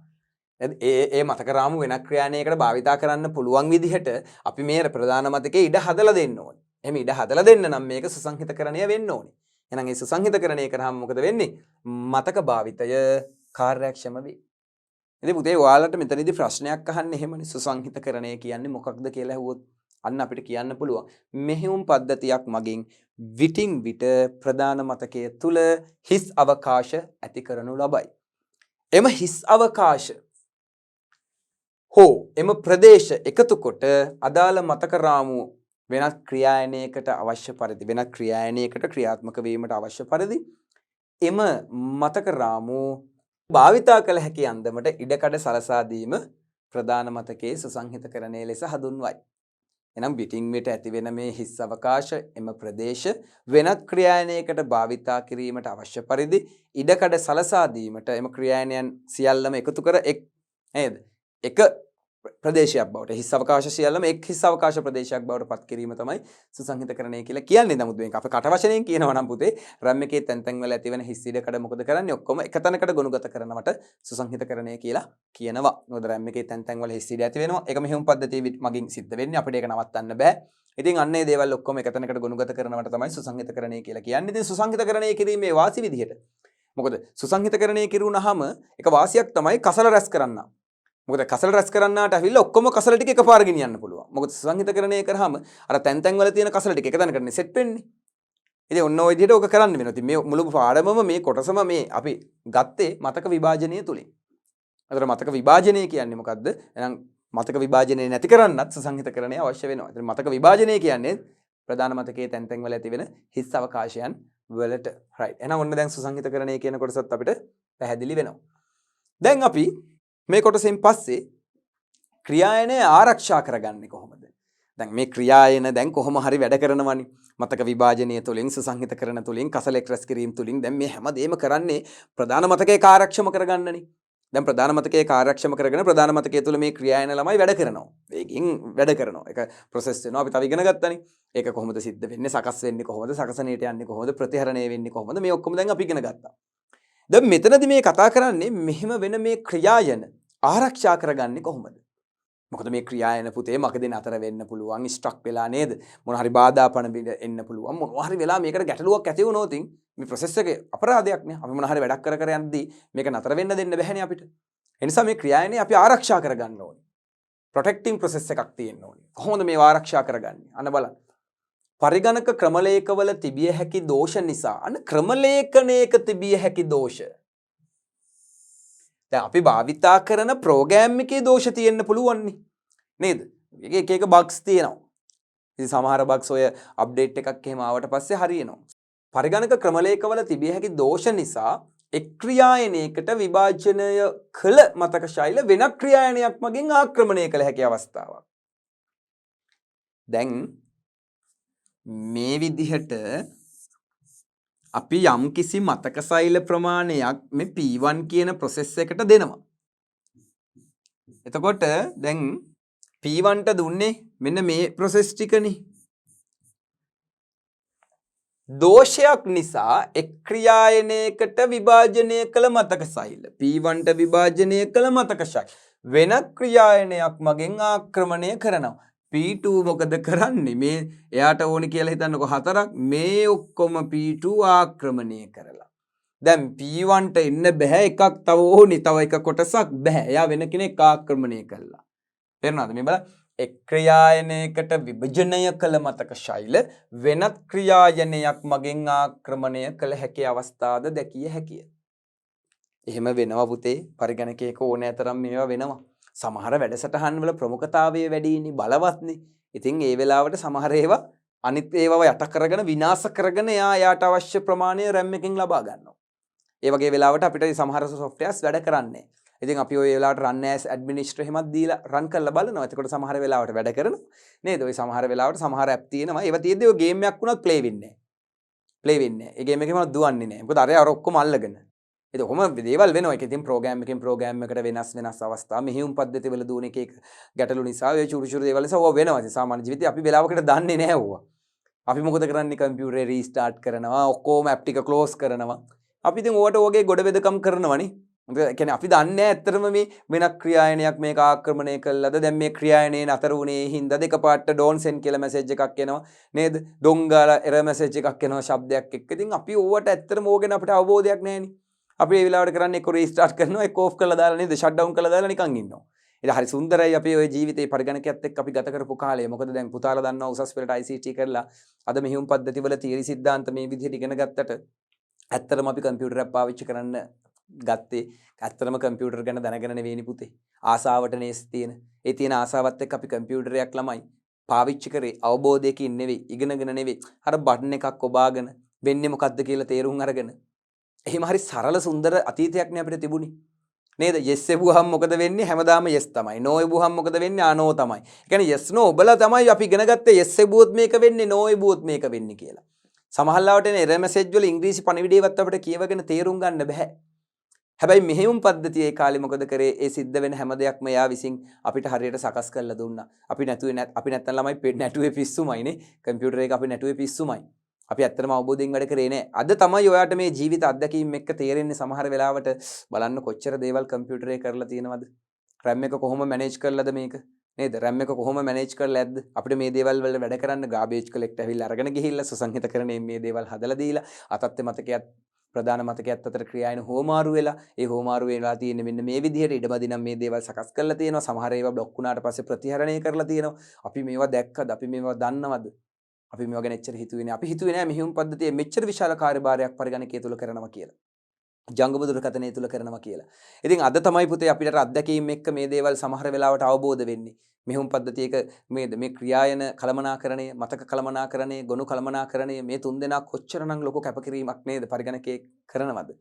ඒ මතක රාමු වෙනත් ක්‍රියාණයකට භාවිතා කරන්න පුළුවන් විදිහට අපි මේ ප්‍රධාන මතකයේ ඉඩ හදලා දෙන්න ඕනේ. එහෙම ඉඩ හදලා දෙන්න නම් මේක සුසංහිතකරණය වෙන්න ඕනේ. එහෙනම් ඒ සුසංහිතකරණය කරාම මොකද වෙන්නේ? මතක භාවිතය කාර්යක්ෂම වෙයි. ඉතින් පුතේ ඔයාලට මෙතනදී ප්‍රශ්නයක් අහන්න එහෙමනේ සුසංහිතකරණය කියන්නේ මොකක්ද කියලා ඇහුවොත් අන්න අපිට කියන්න පුළුවන්. මෙහෙයුම් පද්ධතියක් මගින් විටින් විට ප්‍රධාන මතකයේ තුල හිස් අවකාශ ඇති කරනු ලබයි. එම හිස් අවකාශ හෝ එම ප්‍රදේශ එකතු කොට අදාළ මතක රාමුව වෙනත් ක්‍රියායනයකට අවශ්‍ය පරිදි වෙනත් ක්‍රියායනයකට ක්‍රියාත්මක වීමට අවශ්‍ය පරිදි එම මතක රාමුව භාවිතා කළ හැකි අන්දමට ඉඩකඩ සලසා දීම ප්‍රධාන මතකයේ සුසංහිතකරණය ලෙස හඳුන්වයි. එනම් පිටින් විට ඇති වෙන මේ හිස් අවකාශ එම ප්‍රදේශ වෙනත් ක්‍රියායනයකට භාවිතා කිරීමට අවශ්‍ය පරිදි ඉඩකඩ සලසා දීමට එම ක්‍රියායනයන් සියල්ලම එකතු කර නේද? එක ප්‍රදේශයක් බවට හිස් අවකාශ සියල්ලම එක් හිස් අවකාශ ප්‍රදේශයක් බවට පත් කිරීම තමයි සුසංහිතකරණය කියලා කියන්නේ. නමුත් මේක අපේ කට වශයෙන් කියනවා නම් පුතේ RAM එකේ තැන් තැන් වල ඇතිවන හිස් ඉඩකඩ මොකද කරන්නේ? ඔක්කොම එක තැනකට ගොනුගත කරනවට සුසංහිතකරණය කියලා කියනවා. මොකද RAM එකේ තැන් තැන් වල හිස් ඉඩ ඇති වෙනවා. ඒක මෙහෙම පද්ධතිය මගින් සිද්ධ වෙන්නේ. අපිට ඒක නවත්තන්න බෑ. ඉතින් අන්න ඒ දේවල් ඔක්කොම එක තැනකට ගොනුගත කරනවට තමයි සුසංහිතකරණය කියලා කියන්නේ. ඉතින් සුසංහිතකරණය කිරීමේ වාසි විදිහට මොකද සුසංහිතකරණය කිරුණාම එක වාසියක් තමයි කසල රැස් කරන්න. මොකද කසල රැස් කරන්නාට ඇවිල්ලා ඔක්කොම කසල ටික එකපාර ගෙනියන්න පුළුවන්. මොකද සංහිතකරණය කරාම අර තැන් තැන් වල තියෙන කසල ටික එක තැනකටනේ සෙට් වෙන්නේ. ඉතින් ඔන්න ඔය විදිහට ඔක කරන්න වෙනවා. ඉතින් මේ මුළු පාඩමම මේ කොටසම මේ අපි ගත්තේ මතක විභාජනය තුලින්. අතන මතක විභාජනය කියන්නේ මොකද්ද? එහෙනම් මතක විභාජනය නැති කරන්නත් සුසංහිතකරණය අවශ්‍ය වෙනවා. ඉතින් මතක විභාජනය කියන්නේ ප්‍රධාන මතකයේ තැන් තැන් වල ඇති වෙන හිස් අවකාශයන් වලට. right. එහෙනම් ඔන්න දැන් සුසංහිතකරණය කියන කොටසත් අපිට පැහැදිලි වෙනවා. දැන් අපි මේ කොටසෙන් පස්සේ ක්‍රියායනය ආරක්ෂා කරගන්නේ කොහොමද? දැන් මේ ක්‍රියායන දැන් කොහොම හරි වැඩ කරනවනේ. මතක විභාජනය තුලින් සුසංහිතකරණ තුලින් කසලෙක් රැස් කිරීම තුලින් දැන් මේ හැමදේම කරන්නේ ප්‍රධාන මතකයේ කාර්යක්ෂම කරගන්නනේ. දැන් ප්‍රධාන මතකයේ කාර්යක්ෂම කරගෙන ප්‍රධාන මතකයේ තුල මේ ක්‍රියායන ළමයි වැඩ කරනවා. ඒකෙන් වැඩ කරනවා. ඒක ප්‍රොසෙස් වෙනවා. අපි තව ඉගෙන ගත්තානේ. ඒක කොහොමද සිද්ධ වෙන්නේ? සකස් වෙන්නේ කොහොමද? සකසණයට යන්නේ කොහොමද? ප්‍රතිහරණය වෙන්නේ කොහොමද? මේ ඔක්කොම දැන් අපි ඉගෙන ගත්තා. දැන් මෙතනදී මේ කතා කරන්නේ මෙහෙම වෙන මේ ක්‍රියායන ආරක්ෂා කරගන්නේ කොහොමද? මොකද මේ ක්‍රියායන පුතේ මකදී නතර වෙන්න පුළුවන්, ස්ට්‍රක් වෙලා නේද? මොන හරි බාධා පණ බිඳ එන්න පුළුවන්. මොනවා හරි වෙලා මේකට ගැටලුවක් ඇති වුණොත් මේ ප්‍රොසෙස් එකේ අපරාධයක් නේ. අපි මොන හරි වැඩක් කර යද්දී මේක නතර වෙන්න දෙන්න බැහැනේ අපිට. ඒ නිසා මේ ක්‍රියායනේ අපි ආරක්ෂා කරගන්න ඕනේ. ප්‍රොටෙක්ටිං ප්‍රොසෙස් එකක් තියෙන්න ඕනේ. කොහොමද මේව ආරක්ෂා කරගන්නේ? අන්න බලන්න. පරිගණක ක්‍රමලේඛවල තිබිය හැකි දෝෂ නිසා අන්න ක්‍රමලේඛනයක තිබිය හැකි දෝෂ දැන් අපි භාවිතා කරන ප්‍රෝග්‍රෑම් එකේ දෝෂ තියෙන්න පුළුවන් නේද? එක එක බග්ස් තියෙනවා. ඉතින් සමහර බග්ස් ඔය අප්ඩේට් එකක් එහෙම ආවට පස්සේ හරියනවා. පරිගණක ක්‍රමලේඛවල තිබිය හැකි දෝෂ නිසා එක් ක්‍රියායනයකට විභාජනය කළ මතක ශෛල වෙනත් ක්‍රියායනයක් මගින් ආක්‍රමණය කළ හැකි අවස්ථාවක්. දැන් මේ විදිහට අපි යම් කිසි මතක ශෛල ප්‍රමාණයක් මේ P1 කියන ප්‍රොසෙස් එකට දෙනවා. එතකොට දැන් P1 ට දුන්නේ මෙන්න මේ ප්‍රොසෙස් ටිකනේ. දෝෂයක් නිසා එක් ක්‍රියායනයකට විභාජනය කළ මතක ශෛල P1 ට විභාජනය කළ මතක ශෛල වෙනත් ක්‍රියායනයක් මගෙන් ආක්‍රමණය කරනවා. P2 මොකද කරන්නේ? මේ එයාට ඕනි කියලා හිතන්නකො හතරක් මේ ඔක්කොම P2 ආක්‍රමණය කරලා. දැන් P1 ට එන්න බෑ එකක් තව ඕනි තව එක කොටසක් බෑ. එයා වෙන කෙනෙක් ආක්‍රමණය කළා. තේරුණාද? මේ බලන්න එක් ක්‍රියායනයකට විභජනය කළ මතක ශෛල වෙනත් ක්‍රියායනයක් මගෙන් ආක්‍රමණය කළ හැකි අවස්ථාද දැකිය හැකිය. එහෙම වෙනවා පුතේ. පරිගණකයක ඕනෑ තරම් මේවා වෙනවා. සමහර වැඩසටහන් වල ප්‍රමුඛතාවය වැඩිනේ බලවත්නේ. ඉතින් ඒ වෙලාවට සමහර ඒවා අනිත් ඒවාව යට කරගෙන විනාශ කරගෙන එයාට අවශ්‍ය ප්‍රමාණය RAM එකෙන් ලබා ගන්නවා. ඒ වගේ වෙලාවට අපිට සමහර softwares වැඩ කරන්නේ. ඉතින් අපි ওই වෙලාවට run as administrator එහෙමත් දීලා run කරලා බලනවා. එතකොට සමහර වෙලාවට වැඩ කරනවා. නේද? ওই සමහර වෙලාවට සමහර app තියෙනවා. ඒවා තියෙද්දි ඔය game එකක් වුණත් play වෙන්නේ නැහැ. ප්ලේ වෙන්නේ නැහැ. ඒ ගේම් එකේම දුවන්නේ නැහැ. මොකද අර ඔක්කොම අල්ලගෙන. ඒක කොහොම දේවල් වෙනවා. ඒක ඉතින් ප්‍රෝග්‍රෑම් එකකින් ප්‍රෝග්‍රෑම් එකට වෙනස් අවස්ථා මෙහෙයුම් පද්ධති වල දුවන එක ගැටලු නිසා ඒ චුරු දේවල් නිසා ඕවා වෙනවා. ඉතින් සාමාන්‍ය ජීවිතේ අපි වෙලාවකට දන්නේ නැහැ ඕවා. අපි මොකද කරන්නේ කම්පියුටරේ රීස්ටාර්ට් කරනවා ඔක්කොම ඇප් ටික ක්ලෝස් කරනවා. අපි ඉතින් ඕවට ඕගේ ගොඩ වෙදකම් කරනවනේ. ඒ කියන්නේ අපි දන්නේ නැහැ ඇත්තටම මේ වෙනක් ක්‍රියායනයක් මේක ආක්‍රමණය කළාද දැන් මේ ක්‍රියායනේ නතර වුණේ හින්දා දෙකපාරට ඩෝන් සෙන්ඩ් කියලා මැසේජ් එකක් එනවා නේද? ඩොන් ගාලා එරර් මැසේජ් එකක් එනවා ශබ්දයක් එක්ක. ඉතින් අපි ඕවට ඇත්තටම ඕගෙන අපිට අවබෝධයක් නැහැනේ. අපි ඒ වෙලාවට කරන්නේ එක්ක රීස්ටාර්ට් කරනවා එක්ක ඕෆ් කරලා දාලා නේද? ෂට් ඩවුන් කරලා දාලා නිකන් ඉන්නවා. ඒක හරි සුන්දරයි අපේ ওই ජීවිතේ පරිගණකයත් එක්ක අපි ගත කරපු කාලය. මොකද දැන් පුතාලා දන්නවා උසස් පෙළට ICT කරලා අද මෙහෙයුම් පද්ධති වල තියරි සිද්ධාන්ත මේ විදිහට ඉගෙන ගත්තට ඇත්තටම අපි කම්පියුටර් එකක් පාවිච්චි කරන්න ගත්තේ ඇත්තටම කම්පියුටර් ගැන දැනගෙන නෙවෙයි පුතේ. ආසාවට නේස් තියෙන. ඒ තියෙන ආසාවත් එක්ක අපි කම්පියුටරයක් ළමයි පාවිච්චි කරේ අවබෝධයකින් නෙවෙයි, ඉගෙනගෙන නෙවෙයි. අර බටන් එකක් ඔබාගෙන වෙන්නේ මොකද්ද කියලා තේරුම් අරගෙන. එහෙම හරි සරල සුන්දර අතීතයක් නේ අපිට තිබුණේ. නේද? yes එවුවහම මොකද වෙන්නේ? හැමදාම yes තමයි. no එවුවහම මොකද වෙන්නේ? no තමයි. ඒ කියන්නේ yes no ඔබලා තමයි අපි ඉගෙන ගත්තේ yes එවුවොත් මේක වෙන්නේ, no එවුවොත් මේක වෙන්නේ කියලා. සමහරවිට එන එරර් මැසේජ් වල ඉංග්‍රීසි පණිවිඩයවත් අපිට කියවගෙන තේරුම් ගන්න බෑ. හැබැයි මෙහෙයුම් පද්ධතිය ඒ කාලේ මොකද කරේ? ඒ සිද්ධ වෙන හැම දෙයක්ම එයා විසින් අපිට හරියට සකස් කරලා දුන්නා. අපි නැත්තම් ළමයි නැටුවේ පිස්සුමයිනේ. කම්පියුටර් එක අපි නැටුවේ පිස්සුමයි. අපි ඇත්තටම අවබෝධයෙන් වැඩ කරේ නෑ. අද තමයි ඔයාට මේ ජීවිත අත්දැකීම් එක්ක තේරෙන්නේ සමහර වෙලාවට බලන්න කොච්චර දේවල් කම්පියුටරේ කරලා තියෙනවද? RAM එක කොහොම මැනේජ් කරලාද මේක? නේද? RAM එක කොහොම මැනේජ් කරලා ඇද්ද? අපිට මේ දේවල් වල වැඩ කරන්න ගාබේජ් කලෙක්ට් ඇවිල්ලා අරගෙන ගිහිල්ලා සුසංහිතකරණයෙන් මේ දේවල් හදලා දීලා අතත්ත්ව මතකයක් ප්‍රධාන මතකයක් අතර ක්‍රියායන හෝමාරු වෙලා ඒ හෝමාරු වෙලා තියෙන්නේ මෙන්න මේ විදිහට ඉඩමදි නම් මේ දේවල් සකස් කරලා තියෙනවා. සමහර ඒවා બ્લોක් වුණාට පස්සේ ප්‍රතිහරණය කරලා තියෙනවා. අපි මේවා දැක්කද? අපි මේවා දන්නවද? අපි මේවා ගැන එච්චර හිතුවේ නෑ. අපි හිතුවේ නෑ මෙහෙයුම් පද්ධතියේ මෙච්චර විශාල කාර්යභාරයක් පරිගණකය තුල කරනවා කියලා. ජංගම දුරකථනය තුල කරනවා කියලා. ඉතින් අද තමයි පුතේ අපිට අත්දැකීම් එක්ක මේ දේවල් සමහර වෙලාවට අවබෝධ වෙන්නේ. මෙහෙයුම් පද්ධතියක මේ ක්‍රියායන කළමනාකරණය, මතක කළමනාකරණය, ගොනු කළමනාකරණය මේ තුන්දෙනා කොච්චරනම් ලොකු කැපකිරීමක් නේද පරිගණකයේ කරනවද?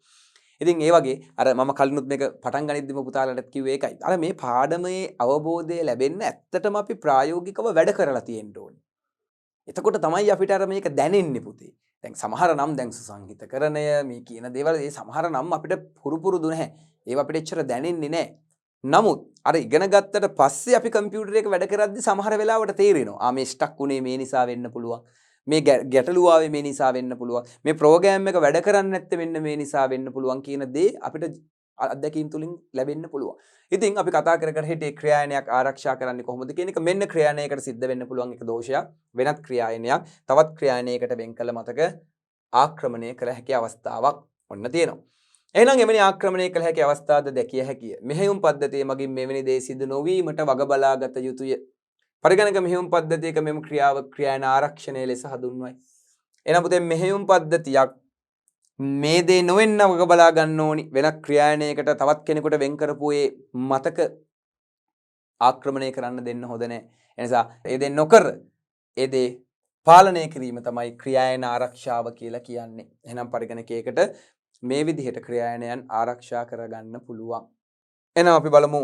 ඉතින් ඒ වගේ අර මම කලිනුත් මේක පටන් ගනිද්දිම පුතාලට කිව්වේ ඒකයි. අර මේ පාඩමේ අවබෝධය ලැබෙන්න ඇත්තටම අපි ප්‍රායෝගිකව වැඩ කරලා තියෙන්න ඕනේ. එතකොට තමයි අපිට අර මේක දැනෙන්නේ පුතේ. දැන් සමහර නම් දැන් සුසංහිතකරණය මේ කියන දේවල් ඒ සමහර නම් අපිට පුරුදු නැහැ. ඒව අපිට එච්චර දැනෙන්නේ නැහැ. නමුත් අර ඉගෙන ගත්තට පස්සේ අපි කම්පියුටර් එක වැඩ කරද්දි සමහර වෙලාවට තේරෙනවා. මේ ස්ටක් උනේ මේ නිසා වෙන්න පුළුවන්. මේ ගැටලුව ආවේ මේ නිසා වෙන්න පුළුවන්. මේ ප්‍රෝග්‍රෑම් එක වැඩ කරන්නේ නැත්තේ මෙන්න මේ නිසා වෙන්න පුළුවන් කියන දේ අපිට අත්දැකීම් තුලින් ලැබෙන්න පුළුවන්. ඉතින් අපි කතා කර හිටියේ ක්‍රියායනයක් ආරක්ෂා කරන්නේ කොහොමද කියන එක. මෙන්න ක්‍රියායනයකට සිද්ධ වෙන්න පුළුවන් එක දෝෂයක්. වෙනත් ක්‍රියායනයක් තවත් ක්‍රියායනයකට වෙන් කළ මතක ආක්‍රමණය කළ හැකි අවස්ථාවක් ඔන්න තියෙනවා. එහෙනම් එවැනි ආක්‍රමණය කළ හැකි අවස්ථාද දැකිය හැකිය. මෙහෙයුම් පද්ධතිය මගින් මෙවැනි දේ සිදු නොවීමට වග බලාගත යුතුය. පරිගණක මෙහෙයුම් පද්ධතියක මෙම ක්‍රියායන ආරක්ෂණය ලෙස හඳුන්වයි. එහෙනම් පුතේ මෙහෙයුම් පද්ධතියක් මේ දේ නොවෙන්න වග බලා ගන්න ඕනි. වෙනත් ක්‍රියායනයකට තවත් කෙනෙකුට වෙන් කරපු ඒ මතක ආක්‍රමණය කරන්න දෙන්න හොඳ නැහැ. ඒ නිසා ඒ දේ නොකර ඒ දේ පාලනය කිරීම තමයි ක්‍රියායන ආරක්ෂාව කියලා කියන්නේ. එහෙනම් පරිගණකයකට මේ විදිහට ක්‍රියායනයන් ආරක්ෂා කරගන්න පුළුවන්. එහෙනම් අපි බලමු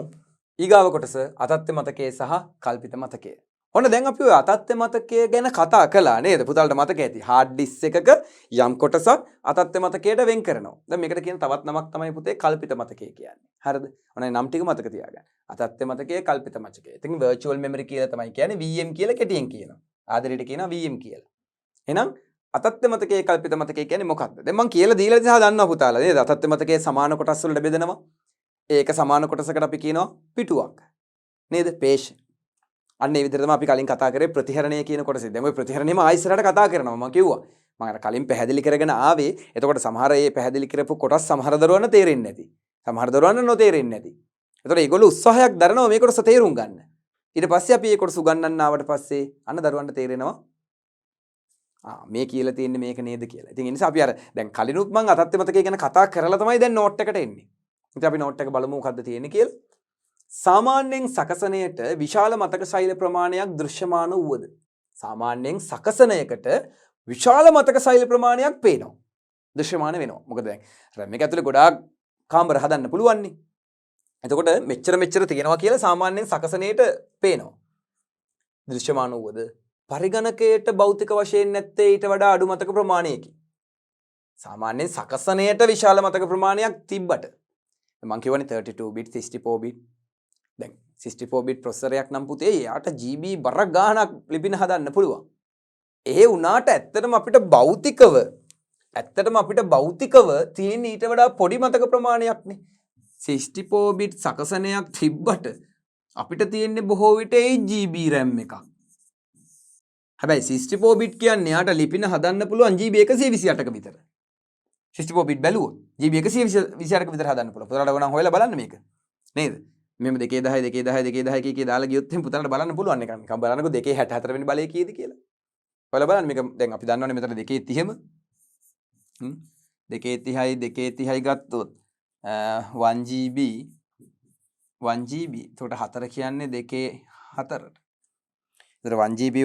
ඊගාව කොටස අතත්ත්ව මතකයේ සහ කල්පිත මතකයේ. ඔන්න දැන් අපි ඔය අතත්ත්ව මතකය ගැන කතා කළා නේද? පුතාලට මතක ඇති. හાર્ඩ් ඩිස්ක් එකක යම් කොටසක් අතත්ත්ව මතකයට වෙන් කරනවා. දැන් මේකට කියන තවත් නමක් තමයි පුතේ කල්පිත මතකය කියන්නේ. හරිද? ඔන්න නම් ටික මතක තියාගන්න. අතත්ත්ව මතකයේ කල්පිත මතකය. ඉතින් virtual memory කියලා තමයි කියන්නේ. VM කියලා කෙටියෙන් කියනවා. ආදරයට කියනවා VM කියලා. එහෙනම් අතත්ත්ව මතකයේ කල්පිත මතකය කියන්නේ මොකක්ද? දැන් මම කියලා දීලා ඉතින් දන්නවා පුතාලා නේද? අතත්ත්ව මතකයේ සමාන කොටස් වලට බෙදෙනවා. ඒක සමාන කොටසකට අපි කියනවා පිටුවක්. නේද? පේජ්. අන්න ඒ විදිහට තමයි අපි කලින් කතා කරේ ප්‍රතිහරණය කියන කොටසේ. දැන් ওই ප්‍රතිහරණයම ආයෙසරට කතා කරනවා මම කිව්වා. මම අර කලින් පැහැදිලි කරගෙන ආවේ. එතකොට සමහර ඒ පැහැදිලි කරපු කොටස් සමහර දරුවන්ට තේරෙන්නේ නැති. සමහර දරුවන්ට නොතේරෙන්නේ නැති. එතකොට ඒගොල්ලෝ උත්සාහයක් දරනවා මේ කොටස තේරුම් ගන්න. ඊට පස්සේ අපි මේ කොටස උගන්වන්න ආවට පස්සේ අන්න දරුවන්ට තේරෙනවා මේ කියලා තියෙන්නේ මේක නේද කියලා. ඉතින් ඒ නිසා අපි අර දැන් කලිනුත් මම අතත්ත්ව මතකය ගැන කතා කරලා තමයි දැන් නෝට් එකට එන්නේ. ඉතින් අපි නෝට් එක බලමු මොකද්ද තියෙන්නේ කියලා. සාමාන්‍යයෙන් සකසනයට විශාල මතක ශෛල ප්‍රමාණයක් දෘශ්‍යමාන වුවද. සාමාන්‍යයෙන් සකසනයකට විශාල මතක ශෛල ප්‍රමාණයක් පේනවා. දෘශ්‍යමාන වෙනවා. මොකද දැන් RAM එක ඇතුලේ ගොඩාක් කාමර හදන්න පුළුවන් නේ. එතකොට මෙච්චර තියෙනවා කියලා සාමාන්‍යයෙන් සකසනයට පේනවා. දෘශ්‍යමාන වුවද පරිගණකයට භෞතික වශයෙන් නැත්තේ ඊට වඩා අඩු මතක ප්‍රමාණයකි. සාමාන්‍යයෙන් සකසනයට විශාල මතක ප්‍රමාණයක් තිබ්බට මම කියවනේ 32 bit 64 bit දැන් 64 bit processor එකක් නම් පුතේ යාට GB බර ගාණක් ලිපින හදන්න පුළුවන්. ඒ වුණාට ඇත්තටම අපිට භෞතිකව තියෙන ඊට වඩා පොඩි මතක ප්‍රමාණයක්නේ. 64 bit සකසනයක් තිබ්බට අපිට තියෙන්නේ බොහෝ විට 8 GB RAM එකක්. හැබැයි 64 bit කියන්නේ යාට ලිපින හදන්න පුළුවන් GB 128ක විතර. 64 bit බැලුවොත් GB 128ක විතර හදන්න පුළුවන්. පුතාලට ඕනම් හොයලා බලන්න මේක. නේද? මෙහෙම 210 කීකේ දාලා ගියොත් එහෙනම් පුතාලට බලන්න පුළුවන් එක. නිකන් බලන්නකො 264 වෙනි බලය කීයද කියලා. හොයලා බලන්න මේක දැන් අපි දන්නවනේ මෙතන 230ම. 230යි ගත්තොත් 1GB. එතකොට 4 කියන්නේ 2 4ට. එතකොට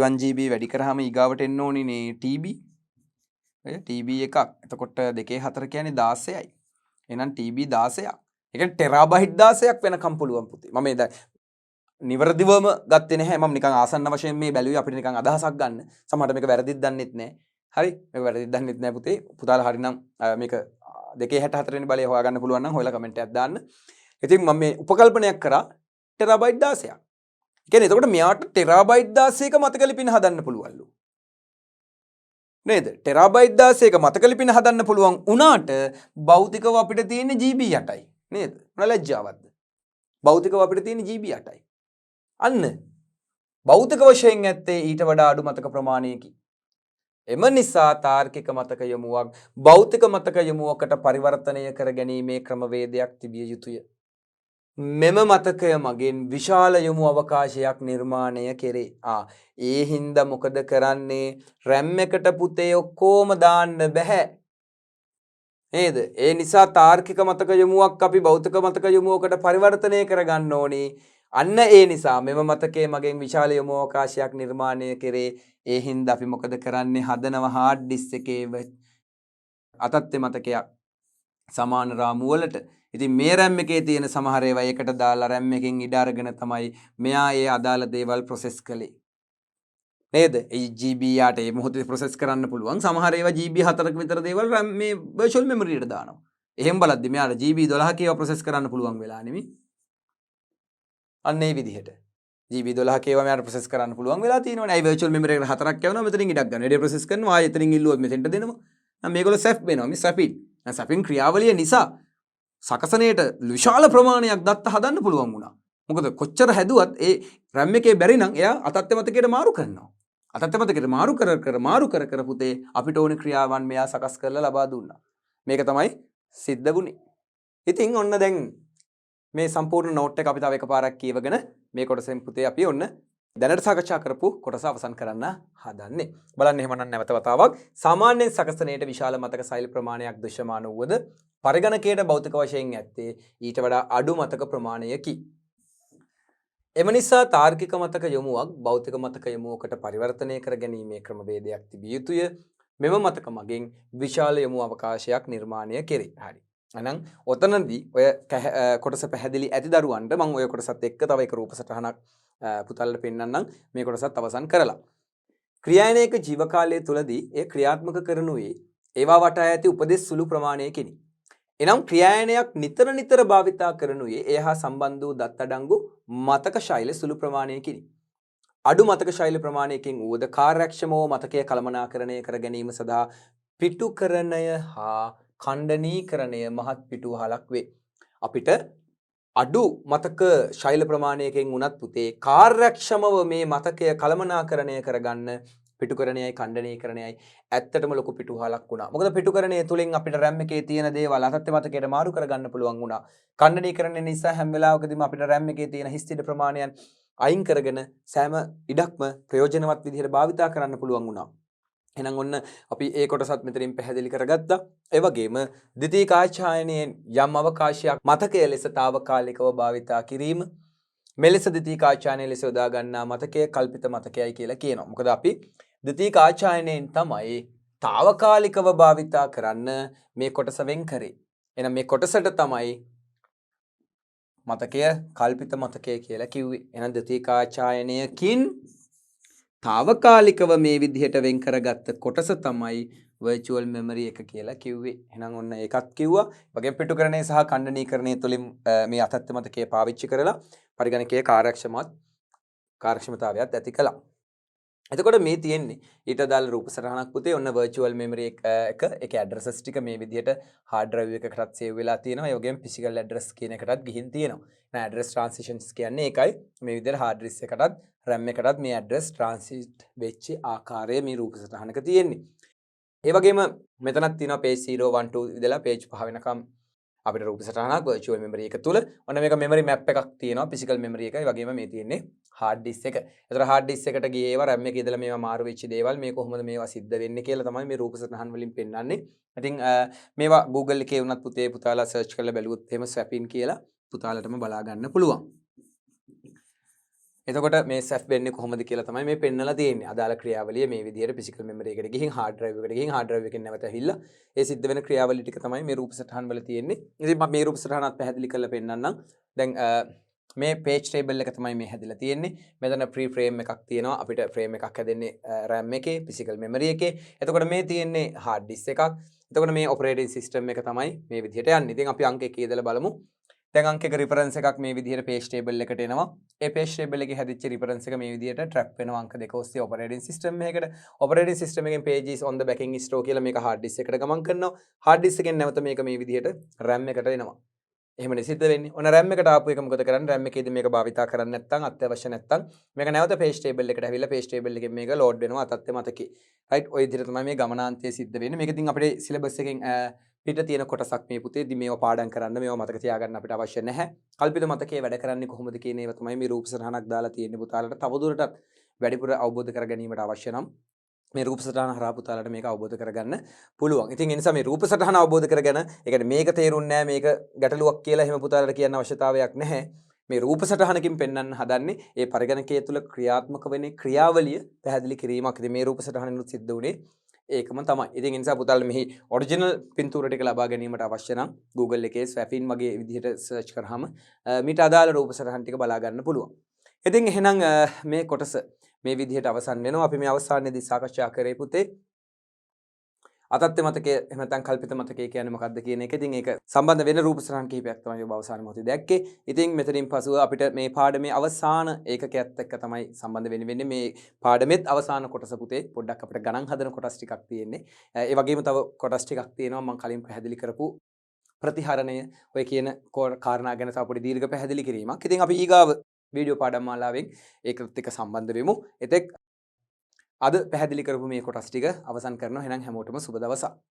1GB වැඩි කරාම ඊගාවට එන්න ඕනිනේ TB. TB එකක්. එතකොට 2 4 කියන්නේ 16යි. එහෙනම් TB 16ක්. ඒ කියන්නේ ටෙරාබයිට් 16ක් වෙනකම් පුළුවන් පුතේ. මම දැන් නිවර්දිවම ගත්තේ නැහැ. මම නිකන් ආසන්න වශයෙන් මේ බැලුවේ අපිට නිකන් අදහසක් ගන්න. සමහරට මේක වැරදිද දන්නෙත් නැහැ. හරි? මේක වැරදිද දන්නෙත් නැහැ පුතේ. පුතාලා හරිනම් මේක 264 වෙනි බලය හොයාගන්න පුළුවන් නම් හොයලා කමෙන්ට් එකක් දාන්න. ඉතින් මම මේ උපකල්පනයක් කරා ටෙරාබයිට් 16ක්. ඒ කියන්නේ එතකොට මෙයාට ටෙරාබයිට් 16ක මතක ලිපින හදන්න පුළුවන්ලු. නේද? ටෙරාබයිට් 16ක මතක ලිපින හදන්න පුළුවන් වුණාට භෞතිකව අපිට තියෙන්නේ GB 8යි. නේද? මොන ලැජ්ජාවක්ද? භෞතිකව අපිට තියෙන්නේ GB 8යි. අන්න භෞතික වශයෙන් ඇත්තේ ඊට වඩා අඩු මතක ප්‍රමාණයකි. එම නිසා තාර්කික මතක යොමුවක් භෞතික මතක යොමුවකට පරිවර්තනය කර ගැනීමේ ක්‍රමවේදයක් තිබිය යුතුය. මෙම මතකය මගින් විශාල යොමු අවකාශයක් නිර්මාණය කෙරේ. ඒ හින්දා මොකද කරන්නේ? RAM එකට පුතේ ඔක්කොම දාන්න බෑ. නේද? ඒ නිසා තාර්කික මතක යොමුවක් අපි භෞතික මතක යොමුවකට පරිවර්තනය කරගන්න ඕනේ. අන්න ඒ නිසා මෙම මතකයේ මගෙන් විශාල යොමු අවකාශයක් නිර්මාණය කරේ. ඒ හින්දා අපි මොකද කරන්නේ? හදනවා hard disk එකේ අතත්ත්‍ය මතකයක් සමාන රාමු වලට. ඉතින් මේ RAM එකේ තියෙන සමහර ඒවා එකට දාලා RAM එකෙන් ඉඩ අරගෙන තමයි මෙයා ඒ අදාළ දේවල් process කළේ. නේද? ඒ GB යාට මේ මොහොතේ process කරන්න පුළුවන්. සමහර ඒවා GB 4ක විතර දේවල් RAM මේ virtual memory එකට දානවා. එහෙම බලද්දි මෙයාට GB 12ක ඒවා process කරන්න පුළුවන් වෙලා නෙමෙයි. අන්න ඒ විදිහට GB 12ක ඒවා මෙයාට process කරන්න පුළුවන් වෙලා තියෙනවනේ. අයි virtual memory එකට 4ක් යවනවා මෙතනින් ඉඩක් ගන්න. ඊට process කරනවා ආයෙ එතනින් ඉල්ලුවොත් මෙතෙන්ට දෙනවා. නම් මේගොල්ලෝ SAP වෙනවා. මේ SAPින්. SAPින් ක්‍රියාවලිය නිසා සකසනයට විශාල ප්‍රමාණයක් දත්ත හදන්න පුළුවන් වුණා. මොකද කොච්චර හැදුවත් ඒ RAM එකේ බැරි නම් එයා අතත්ත්‍ය මතකයට මාරු කරනවා. අතත්ත්‍ය මතකයට මාරු කර පුතේ අපිට ඕනේ ක්‍රියාවන් මෙයා සකස් කරලා ලබා දුන්නා. මේක තමයි සිද්ධ වුනේ. ඉතින් ඔන්න දැන් මේ සම්පූර්ණ නෝට් එක අපි තව එකපාරක් කියවගෙන මේ කොටසෙන් පුතේ අපි ඔන්න දැනට සාකච්ඡා කරපු කොටස අවසන් කරන්න හදන්නේ. බලන්න එහෙමනම් නැවත වතාවක් සාමාන්‍යයෙන් සකසනයට විශාල මතක ශෛල ප්‍රමාණයක් දෘශ්‍යමාන වුවද පරිගණකයට භෞතික වශයෙන් ඇත්තේ ඊට වඩා අඩු මතක ප්‍රමාණයකි. එම නිසා තාර්කික මතක යොමුවක් භෞතික මතක යොමුවකට පරිවර්තනය කර ගැනීමේ ක්‍රමවේදයක් තිබිය යුතුය. මෙම මතක මගින් විශාල යොමු අවකාශයක් නිර්මාණය කෙරේ. හරි. එහෙනම් ඔතනදී ඔය කොටස පැහැදිලි ඇති දරුවන්ට මම ඔය කොටසත් එක්ක තව එක රූප සටහනක් පුතල්ලට පෙන්නන්නම් මේ කොටසත් අවසන් කරලා. ක්‍රියායනයක ජීව කාලය තුලදී ඒ ක්‍රියාත්මක කරනුයේ ඒවා වටා ඇති උපදෙස් සුළු ප්‍රමාණයකිනි. එනම් ක්‍රියායනයක් නිතර භාවිතා කරනුයේ ඒ හා සම්බන්ධ වූ දත් අඩංගු මතක ශෛල සුළු ප්‍රමාණයකිනි. අඩු මතක ශෛල ප්‍රමාණයකින් වූද කාර්යක්ෂමව මතකය කළමනාකරණය කර ගැනීම සඳහා පිටුකරණය හා ඛණ්ඩනීකරණය මහත් පිටුවහලක් වේ. අපිට අඩු මතක ශෛල ප්‍රමාණයකින් වුණත් පුතේ කාර්යක්ෂමව මේ මතකය කළමනාකරණය කරගන්න පිටුකරණයයි ඛණ්ඩනීකරණයයි ඇත්තටම ලොකු පිටුවහලක් වුණා. මොකද පිටුකරණය තුලින් අපිට RAM එකේ තියෙන දේවල් අතත්ත්‍ය මතකයට මාරු කරගන්න පුළුවන් වුණා. ඛණ්ඩනීකරණය නිසා හැම වෙලාවකදීම අපිට RAM එකේ තියෙන හිස්තිඩ ප්‍රමාණයන් අයින් කරගෙන සෑම ඉඩක්ම ප්‍රයෝජනවත් විදිහට භාවිතා කරන්න පුළුවන් වුණා. එහෙනම් ඔන්න අපි ඒ කොටසත් මෙතනින් පැහැදිලි කරගත්තා. ඒ වගේම ද්විතීයික ආච්ඡායනයේ යම් අවකාශයක් මතකය ලෙස తాවකාලිකව භාවිතා කිරීම මෙලෙස ද්විතීයික ආච්ඡායනය ලෙස යොදා ගන්නා මතකය කල්පිත මතකයයි කියලා කියනවා. මොකද අපි ද්විතීයික ආච්ඡායනයෙන් තමයි తాවකාලිකව භාවිතා කරන්න මේ කොටස වෙන් කරේ. එහෙනම් මේ කොටසට තමයි මතකය කල්පිත මතකය කියලා කිව්වේ. එහෙනම් ද්විතීයික ආච්ඡායනයකින් తాවකාලිකව මේ විදිහට වෙන් කරගත්ත කොටස තමයි virtual memory එක කියලා කිව්වේ. එහෙනම් ඔන්න ඒකත් කිව්වා. වගේම පිටුකරණය සහ ඛණ්ඩනීකරණය තුළින් මේ අතත්ත්ව මතකය පාවිච්චි කරලා පරිගණකයේ කාර්යක්ෂමතාවයත් ඇති කළා. එතකොට මේ තියෙන්නේ ඊට අදාළ රූප සටහනක් පුතේ ඔන්න virtual memory එක ඒකේ addresses ටික මේ විදිහට hard drive එකකටත් save වෙලා තියෙනවා. ඒ වගේම physical address කියන එකටත් ගිහින් තියෙනවා. එහෙනම් address transitions කියන්නේ ඒකයි. මේ විදිහට hard disk එකටත් RAM එකටත් මේ address transit වෙච්ච ආකාරය මේ රූප සටහනක තියෙන්නේ. ඒ වගේම මෙතනත් තියෙනවා page 0 1 2 ඉඳලා page 5 වෙනකම් අපිට රූප සටහනක් virtual memory එක තුල ඔන්න මේක memory map එකක් තියෙනවා physical memory එකයි වගේම මේ තියෙන්නේ hard disk එක. ඒතර hard disk එකට ගියේ ඒවා RAM එකේ ඉඳලා මේවා මාරු වෙච්ච දේවල් මේ කොහොමද මේවා සිද්ධ වෙන්නේ කියලා තමයි මේ රූප සටහන් වලින් පෙන්වන්නේ. ඉතින් මේවා Google එකේ වුණත් පුතාලා search කරලා බැලුවොත් එහෙම swapin කියලා පුතාලටම බලා ගන්න පුළුවන්. එතකොට මේ SAF වෙන්නේ කොහොමද කියලා තමයි මේ පෙන්නලා තියෙන්නේ. අදාළ ක්‍රියාවලිය මේ විදිහට physical memory එකට ගිහින් hard drive එකට ගිහින් hard drive එකෙන් නැවත ඇවිල්ලා ඒ සිද්ධ වෙන ක්‍රියාවලිය ටික තමයි මේ රූප සටහන් වල තියෙන්නේ. ඉතින් මම මේ රූප සටහනත් පැහැදිලි කරලා පෙන්නන්නම්. දැන් මේ page table එක තමයි මේ හැදිලා තියෙන්නේ. මෙතන pre frame එකක් තියෙනවා. අපිට frame එකක් හැදෙන්නේ RAM එකේ physical memory එකේ. එතකොට මේ තියෙන්නේ hard disk එකක්. එතකොට මේ operating system එක තමයි මේ විදිහට යන්නේ. ඉතින් අපි අංක 1 ඉඳලා බලමු. දැන් අංක 1 reference එකක් මේ විදිහට page table එකට එනවා. ඒ page table එකේ හැදිච්ච reference එක මේ විදිහට trap වෙනවා අංක 2 ඔස්සේ operating system එකකට. operating system එකෙන් pages on the backing store කියලා මේක hard disk එකට ගමන් කරනවා. hard disk එකෙන් නැවත මේක මේ විදිහට RAM එකට එනවා. එහෙමනේ සිද්ධ වෙන්නේ. ඔන්න RAM එකට ආපු එක මොකද කරන්නේ? RAM එකේදී මේක භාවිතා කරන්නේ නැත්නම් අත්‍යවශ්‍ය නැත්නම් මේක නැවත page table එකට ඇවිල්ලා page table එකෙන් මේක load වෙනවා අතත්ත්ව මතකේ. right ඔය විදිහට තමයි මේ ගමනාන්තය සිද්ධ වෙන්නේ. මේක ඉතින් අපේ syllabus එකෙන් පිට තියෙන කොටසක් මේ පුතේදී මේවා පාඩම් කරන්න මේවා මතක තියාගන්න අපිට අවශ්‍ය නැහැ. කල්පිත මතකයේ වැඩ කරන්නේ කොහොමද කියන ඒවා තමයි මේ රූප සටහනක් දාලා තියෙන්නේ පුතාලට. තවදුරටත් වැඩිපුර අවබෝධ කර ගැනීමට අවශ්‍ය නම් මේ රූප සටහන හරහා පුතාලට මේක අවබෝධ කරගන්න පුළුවන්. ඉතින් ඒ නිසා මේ රූප සටහන අවබෝධ කරගෙන ඒ කියන්නේ මේක තේරුන්නේ නැහැ මේක ගැටලුවක් කියලා එහෙම පුතාලට කියන්න අවශ්‍යතාවයක් නැහැ. මේ රූප සටහනකින් පෙන්වන්න හදන්නේ ඒ පරිගණකය තුළ ක්‍රියාත්මක වෙන ක්‍රියාවලිය පැහැදිලි කිරීමක්. ඉතින් මේ රූප සටහනිනුත් සිද්ධ වුණේ ඒකම තමයි. ඉතින් ඒ නිසා පුතාලා මෙහි ඔරිජිනල් පින්තූර ටික ලබා ගැනීමට අවශ්‍ය නම් Google එකේ swapin වගේ විදිහට සර්ච් කරාම මීට අදාළ රූප සටහන් ටික බලා ගන්න පුළුවන්. ඉතින් එහෙනම් මේ කොටස මේ විදිහට අවසන් වෙනවා. අපි මේ අවසානයේදී සාකච්ඡා කරේ පුතේ අතත්ත්ව මතකය එහෙම නැත්නම් කල්පිත මතකය කියන්නේ මොකක්ද කියන එක. ඉතින් ඒක සම්බන්ධ වෙන රූප සටහන් කිහිපයක් තමයි ඔබ අවසාන මොහොතේ දැක්කේ. ඉතින් මෙතනින් පසුව අපිට මේ පාඩමේ අවසාන ඒකකයත් එක්ක තමයි සම්බන්ධ වෙන්නේ. මේ පාඩමෙත් අවසාන කොටස පුතේ පොඩ්ඩක් අපිට ගණන් හදන කොටස් ටිකක් තියෙන්නේ. ඒ වගේම තව කොටස් ටිකක් තියෙනවා මම කලින් පැහැදිලි කරපු ප්‍රතිහරණය ඔය කියන කාරණා ගැන තව පොඩි දීර්ඝ පැහැදිලි කිරීමක්. ඉතින් අපි ඊගාව වීඩියෝ පාඩම් මාලාවෙන් ඒකත් එක්ක සම්බන්ධ වෙමු. එතෙක් අද පැහැදිලි කරපු මේ කොටස් ටික අවසන් කරනවා. එහෙනම් හැමෝටම සුබ දවසක්.